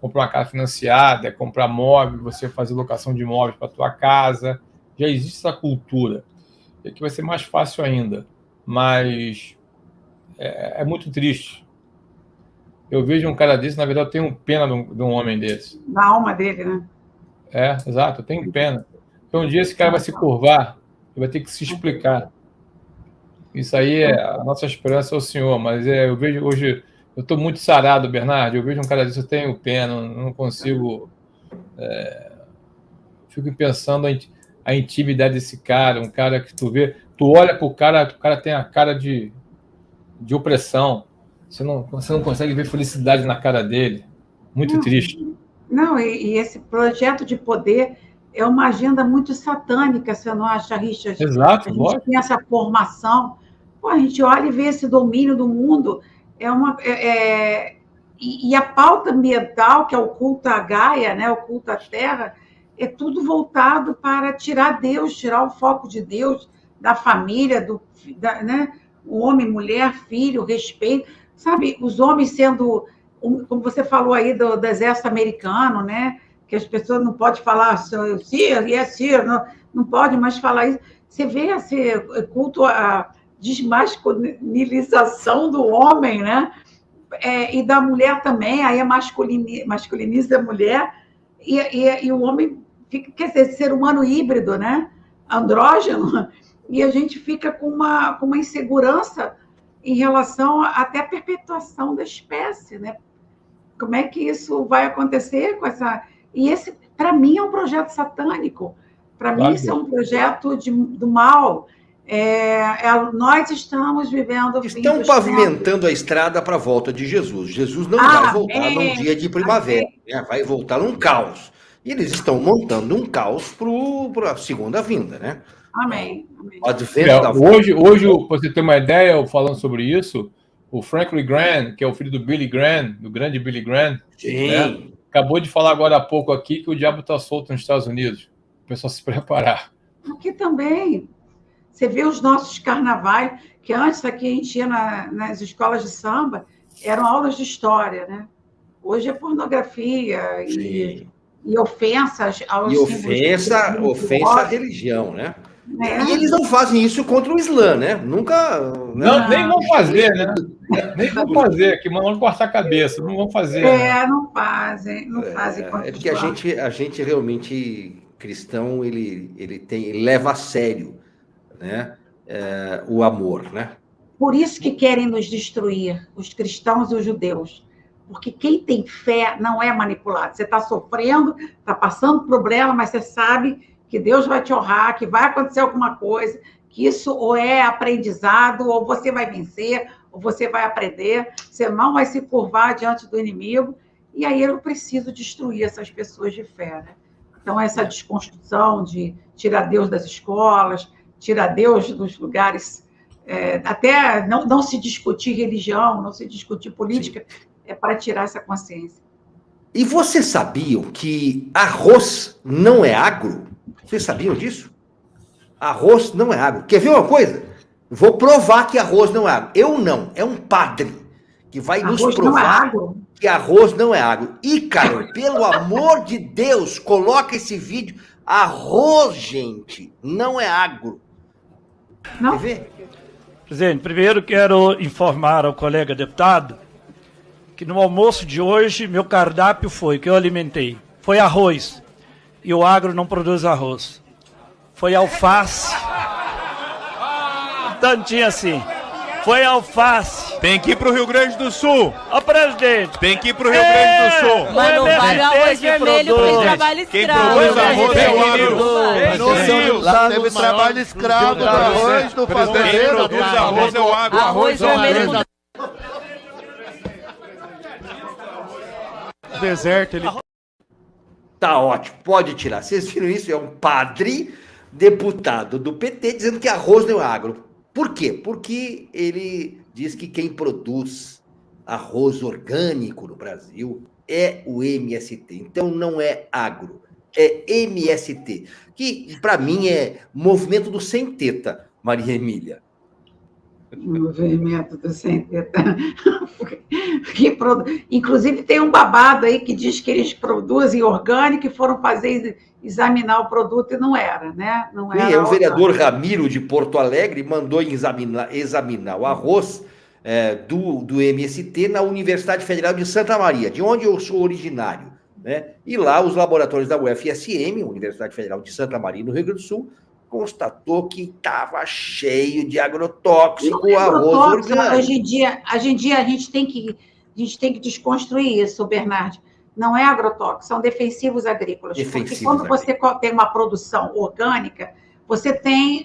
comprar uma casa financiada, é comprar móvel, você fazer locação de imóveis para a tua casa. Já existe essa cultura. E aqui vai ser mais fácil ainda. Mas é muito triste. Eu vejo um cara desse, na verdade, eu tenho pena de um homem desse. Na alma dele, né? Exato, eu tenho pena. Então, um dia esse cara vai se curvar e vai ter que se explicar. Isso aí a nossa esperança é o Senhor, mas eu vejo hoje, eu estou muito sarado, Bernardo, eu vejo um cara desse, eu tenho pena, não consigo... fico pensando a intimidade desse cara, um cara que tu vê, tu olha pro cara, o cara tem a cara de opressão, você não consegue ver felicidade na cara dele, muito triste. Não, e esse projeto de poder é uma agenda muito satânica, você não acha, Richard? Exato, a gente tem essa formação, a gente olha e vê esse domínio do mundo, e a pauta ambiental, que é o culto à Gaia, né, o culto à Terra, é tudo voltado para tirar Deus, tirar o foco de Deus, da família, né, o homem, mulher, filho, respeito, sabe, os homens sendo, como você falou aí do exército americano, né, que as pessoas não podem falar Sir, não pode mais falar isso. Você vê esse culto à desmasculinização do homem, né, e da mulher também, aí masculiniza a mulher, e o homem fica, quer dizer, ser humano híbrido, né, andrógeno, e a gente fica com uma insegurança em relação até à perpetuação da espécie, né? Como é que isso vai acontecer com essa... E esse, para mim, é um projeto satânico. Para mim, isso é um projeto do mal. Nós estamos vivendo... Estão pavimentando a estrada para a volta de Jesus. Jesus não vai voltar num dia de primavera, né? Vai voltar num caos. E eles estão montando um caos para a segunda vinda, né? Amém. Hoje, para você ter uma ideia, falando sobre isso, o Franklin Graham, que é o filho do Billy Graham, do grande Billy Graham, né, acabou de falar agora há pouco aqui que o diabo está solto nos Estados Unidos. O pessoal se preparar. Aqui também. Você vê os nossos carnavais, que antes aqui a gente ia nas escolas de samba, eram aulas de história, né? Hoje é pornografia e ofensas aos ofensa à religião, né? E eles não fazem isso contra o Islã, né? Nunca... Nem vão fazer, né? Nem vão fazer, que vão cortar a cabeça, não vão fazer. Não fazem contra porque a gente realmente, cristão, ele leva a sério, né? O amor, né? Por isso que querem nos destruir, os cristãos e os judeus. Porque quem tem fé não é manipulado. Você está sofrendo, está passando problema, mas você sabe que Deus vai te honrar, que vai acontecer alguma coisa, que isso ou é aprendizado, ou você vai vencer, ou você vai aprender, você não vai se curvar diante do inimigo, e aí eu preciso destruir essas pessoas de fé, né? Então, essa desconstrução de tirar Deus das escolas, tirar Deus dos lugares, até não se discutir religião, não se discutir política, é para tirar essa consciência. E vocês sabiam que arroz não é agro? Vocês sabiam disso? Arroz não é agro. Quer ver uma coisa? Vou provar que arroz não é agro. Eu não, é um padre que vai nos provar que arroz não é agro. Ícaro, pelo amor de Deus, coloca esse vídeo. Arroz, gente, não é agro. Não. Quer ver? Presidente, primeiro quero informar ao colega deputado que no almoço de hoje, meu cardápio que eu alimentei, foi arroz. E o agro não produz arroz. Foi alface. Tantinho assim. Foi alface. Tem que ir pro Rio Grande do Sul. Ó, presidente. Tem que ir pro Rio Grande do Sul. Mas não vale o arroz vermelho, tem trabalho escravo. Quem produz arroz é o agro. No Rio, lá teve trabalho escravo do arroz, do fazendeiro. Quem produz arroz é o agro. Arroz vermelho. Deserto, ele... Tá ótimo, pode tirar. Vocês viram isso? É um padre deputado do PT dizendo que arroz não é agro. Por quê? Porque ele diz que quem produz arroz orgânico no Brasil é o MST. Então não é agro, é MST. Que para mim é movimento do sem teta, Maria Emília. Movimento do sem teto. Inclusive, tem um babado aí que diz que eles produzem orgânico e foram examinar o produto e não era, né? Não era. E o vereador Ramiro de Porto Alegre mandou examinar o arroz do MST na Universidade Federal de Santa Maria, de onde eu sou originário, né? E lá os laboratórios da UFSM, Universidade Federal de Santa Maria, no Rio Grande do Sul, constatou que estava cheio de agrotóxico o arroz orgânico. Hoje em dia a gente tem que desconstruir isso, Bernardo. Não é agrotóxico, são defensivos agrícolas. Porque quando você tem uma produção orgânica, você tem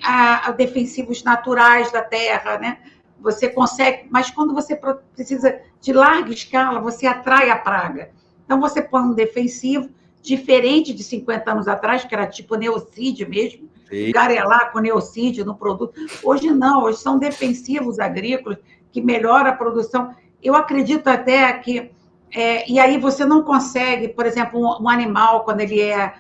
defensivos naturais da terra, né? Você consegue, mas quando você precisa de larga escala, você atrai a praga. Então, você põe um defensivo diferente de 50 anos atrás, que era tipo neocídio mesmo, garelar com neocídio no produto. Hoje não, hoje são defensivos agrícolas que melhoram a produção. Eu acredito até que... e aí você não consegue, por exemplo, um animal, quando ele é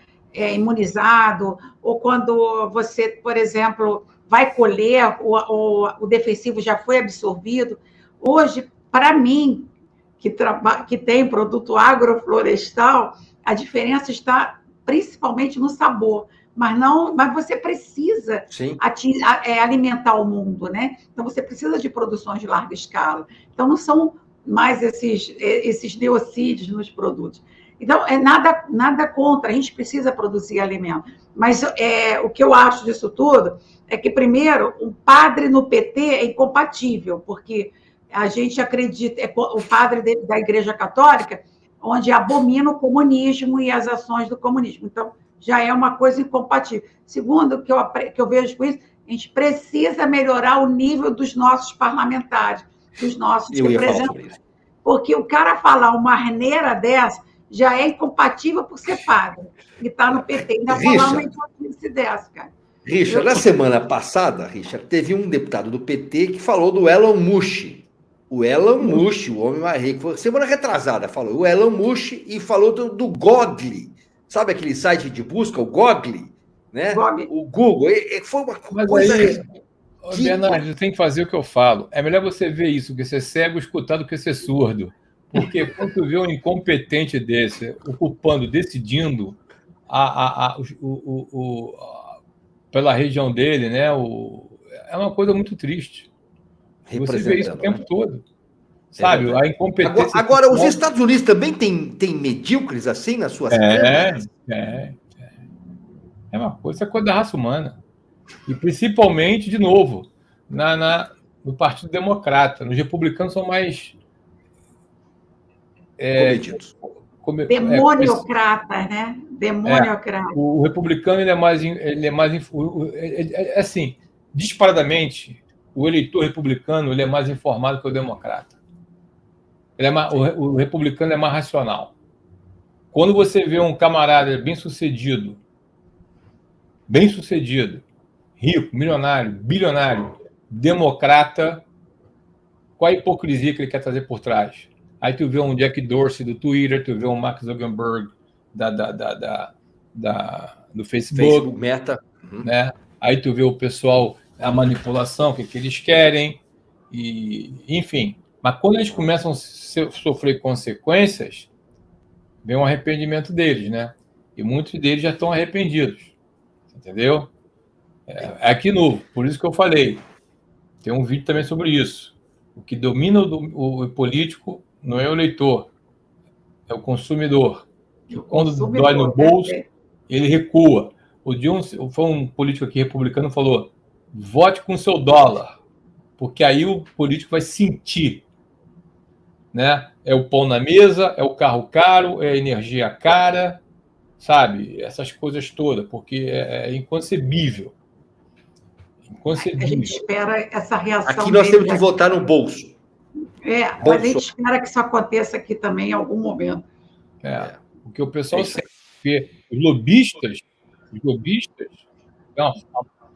imunizado, ou quando você, por exemplo, vai colher, o defensivo já foi absorvido. Hoje, para mim, que tem produto agroflorestal, a diferença está principalmente no sabor, mas você precisa alimentar o mundo, né? Então, você precisa de produções de larga escala. Então, não são mais esses neocídios nos produtos. Então, nada contra, a gente precisa produzir alimento. Mas o que eu acho disso tudo é que, primeiro, um padre no PT é incompatível, porque a gente acredita, o padre da Igreja Católica, onde abomina o comunismo e as ações do comunismo. Então, já é uma coisa incompatível. Segundo, que eu vejo com isso, a gente precisa melhorar o nível dos nossos parlamentares, dos nossos representantes. Porque o cara falar uma asneira dessa já é incompatível por ser padre, e está no PT. Ainda falar uma incompetência dessa, cara. Richard, na semana passada, Richard, teve um deputado do PT que falou do Elon Musk. O Elon Musk, o homem mais rico, semana retrasada falou, o Elon Musk, e falou do Google. Sabe aquele site de busca, o Google? Né? O Google. Foi uma coisa... Mas aí, Bernardo, tem que fazer o que eu falo. É melhor você ver isso, que ser cego, escutar, do que ser surdo. Porque quando tu vê um incompetente desse ocupando, decidindo pela região dele, né? É uma coisa muito triste. Você vê isso o tempo todo. Sabe? A incompetência. Agora, os Estados Unidos também têm medíocres assim nas suas câmaras? É uma coisa, é coisa da raça humana. E principalmente, de novo, no Partido Democrata. Nos republicanos são mais... demoniocrata, né? Demoniocrata. O republicano ele é mais assim, disparadamente, o eleitor republicano ele é mais informado que o democrata. O republicano é mais racional. Quando você vê um camarada bem-sucedido, rico, milionário, bilionário, democrata, qual a hipocrisia que ele quer trazer por trás? Aí tu vê um Jack Dorsey do Twitter, tu vê um Mark Zuckerberg do Facebook, Meta, né? Aí tu vê o pessoal, a manipulação, o que eles querem, e enfim. Mas quando eles começam a sofrer consequências, vem um arrependimento deles, né? E muitos deles já estão arrependidos, entendeu? É aqui novo, por isso que eu falei. Tem um vídeo também sobre isso. O que domina o político não é o eleitor, é o consumidor. E quando dói no bolso, ele recua. Foi um político aqui republicano que falou: vote com seu dólar, porque aí o político vai sentir. Né? É o pão na mesa, é o carro caro, é a energia cara, sabe? Essas coisas todas, porque é inconcebível. A gente espera essa reação. Aqui nós temos que votar no bolso. Mas a gente espera que isso aconteça aqui também em algum momento. Porque o pessoal sempre vê os lobistas é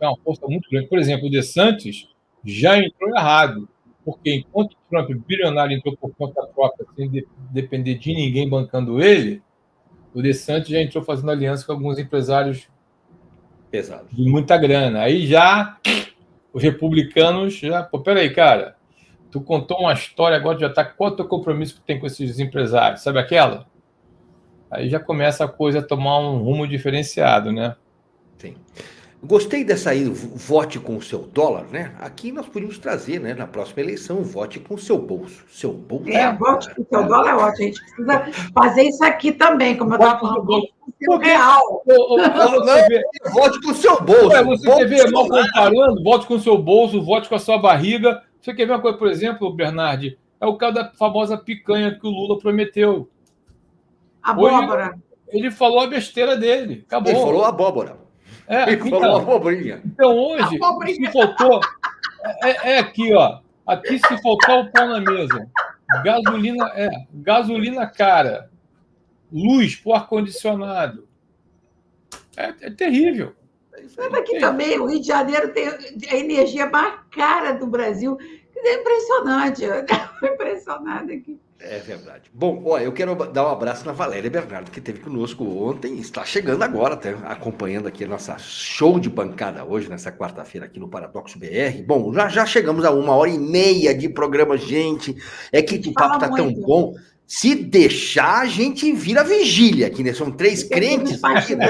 uma força muito grande. Por exemplo, o DeSantis já entrou errado, porque enquanto o Trump, bilionário, entrou por conta própria, sem depender de ninguém bancando ele, o DeSantis já entrou fazendo aliança com alguns empresários pesados de muita grana. Aí já os republicanos já... Pô, peraí, cara, tu contou uma história, agora já tá... Qual é o teu compromisso que tem com esses empresários? Sabe aquela? Aí já começa a coisa a tomar um rumo diferenciado, né? Sim. Gostei dessa aí, vote com o seu dólar, né? Aqui nós podíamos trazer, né, na próxima eleição, vote com o seu bolso. Seu bolso. Vote com o seu dólar é ótimo. A gente precisa fazer isso aqui também, como eu estava falando, vote com o seu real. Vote com o seu bolso. Você quer ver, mal comparando, vote com o seu bolso, vote com a sua barriga. Você quer ver uma coisa, por exemplo, Bernardi? É o caso da famosa picanha que o Lula prometeu. Abóbora. Ele falou a besteira dele. Acabou. Ele falou abóbora. Ele falou abobrinha. Então hoje, se faltou... É aqui, ó. Aqui se faltar o pão na mesa. Gasolina cara. Luz pro ar-condicionado. É terrível. Mas aqui também, o Rio de Janeiro tem a energia mais cara do Brasil. É impressionante. Estou impressionada aqui. É verdade. Bom, ó, eu quero dar um abraço na Valéria Bernardo, que esteve conosco ontem, está chegando agora, tá acompanhando aqui a nossa show de bancada hoje, nessa quarta-feira aqui no Paradoxo BR. Bom, já chegamos a 1h30 de programa, gente. É que o papo tá tão bom. Se deixar, a gente vira vigília aqui, né? São 3 crentes aqui, né?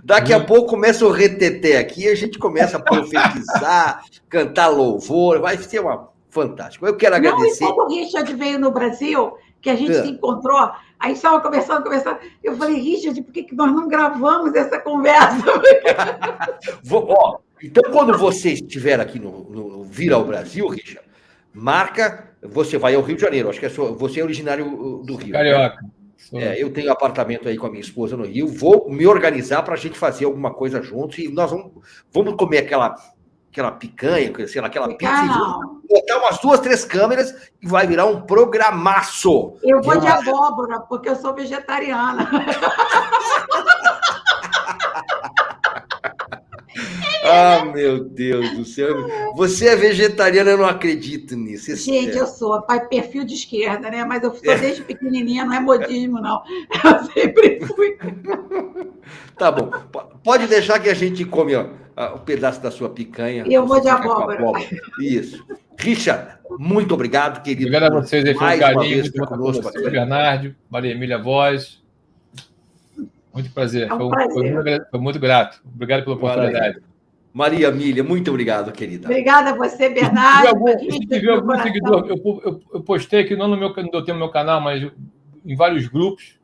Daqui a pouco começa o reteté aqui, a gente começa a profetizar, cantar louvor, vai ser uma... Fantástico. Eu quero agradecer. Não, e quando o Richard veio no Brasil, que a gente se encontrou, aí estava conversando, eu falei, Richard, por que nós não gravamos essa conversa? Então, quando você estiver aqui no Vir ao Brasil, Richard, marca, você vai ao Rio de Janeiro. Acho que você é originário do Rio. Carioca. Né? Eu tenho apartamento aí com a minha esposa no Rio. Vou me organizar para a gente fazer alguma coisa juntos e nós vamos comer aquela picanha, sei lá, aquela pizza, e botar umas 2, 3 câmeras e vai virar um programaço. Eu vou de abóbora, porque eu sou vegetariana. Ah, meu Deus do céu. Você é vegetariana, eu não acredito nisso. Gente, eu sou perfil de esquerda, né? Mas eu sou desde pequenininha, não é modismo, não. Eu sempre fui. Tá bom. Pode deixar que a gente come um pedaço da sua picanha. Eu vou de abóbora. Isso. Richard, muito obrigado, querido. Obrigado a vocês aí pelo carinho. Muito conosco aqui. Bernardo, Maria Emília Voz. Muito prazer. Foi muito grato. Obrigado pela oportunidade. Maria Emília, muito obrigado, querida. Obrigada a você, Bernardo. Se tiver algum seguidor, eu postei aqui, não no meu canal, mas em vários grupos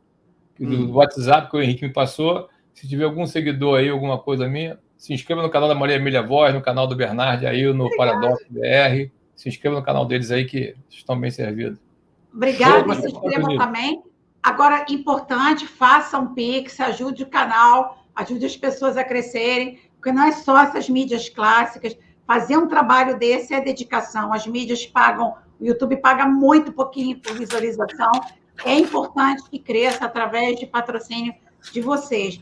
do WhatsApp que o Henrique me passou. Se tiver algum seguidor aí, alguma coisa minha, se inscreva no canal da Maria Emília Voz, no canal do Bernardo aí, no Paradoxo BR. Se inscreva no canal deles aí, que estão bem servidos. Obrigada, e se inscreva também. Agora, importante, faça um Pix, ajude o canal, ajude as pessoas a crescerem, porque não é só essas mídias clássicas. Fazer um trabalho desse é dedicação. As mídias pagam, o YouTube paga muito pouquinho por visualização. É importante que cresça através de patrocínio de vocês.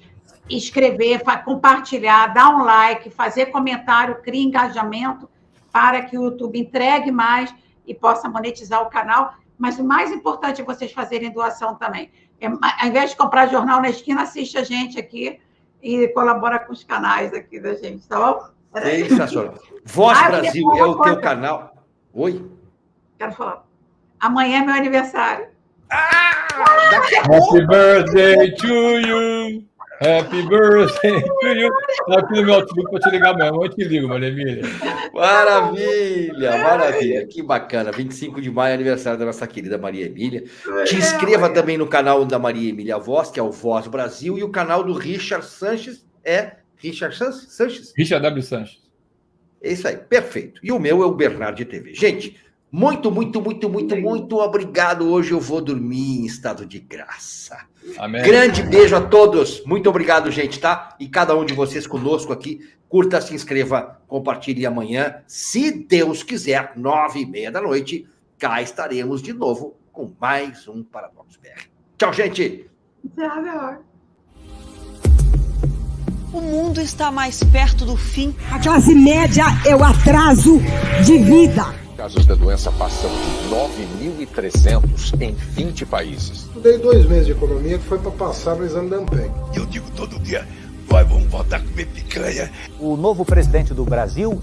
Escrever, compartilhar, dar um like, fazer comentário, criar engajamento para que o YouTube entregue mais e possa monetizar o canal. Mas o mais importante é vocês fazerem doação também. Ao invés de comprar jornal na esquina, assiste a gente aqui e colabora com os canais aqui da gente, tá bom? Sensacional. Voz Brasil é o teu canal. Oi? Quero falar. Amanhã é meu aniversário. Happy birthday to you! Happy birthday to you! Tá aqui no meu notebook para te ligar amanhã. Eu te ligo, Maria Emília. Maravilha, maravilha. Que bacana. 25 de maio, aniversário da nossa querida Maria Emília. Te inscreva também no canal da Maria Emília Voz, que é o Voz Brasil, e o canal do Richard Sanches é Richard Sanches? Richard W. Sanches. É isso aí, perfeito. E o meu é o Bernardo TV. Gente, muito obrigado. Hoje eu vou dormir em estado de graça. Amém. Grande beijo a todos. Muito obrigado, gente, tá? E cada um de vocês conosco aqui. Curta, se inscreva, compartilhe amanhã. Se Deus quiser, 9h30 da noite, cá estaremos de novo com mais um Paradoxo BR. Tchau, gente! O mundo está mais perto do fim. A classe média é o atraso de vida. Casos da doença passam de 9.300 em 20 países. Estudei 2 meses de economia que foi para passar no exame da ANPEC. Eu digo todo dia, vamos votar comer picanha. O novo presidente do Brasil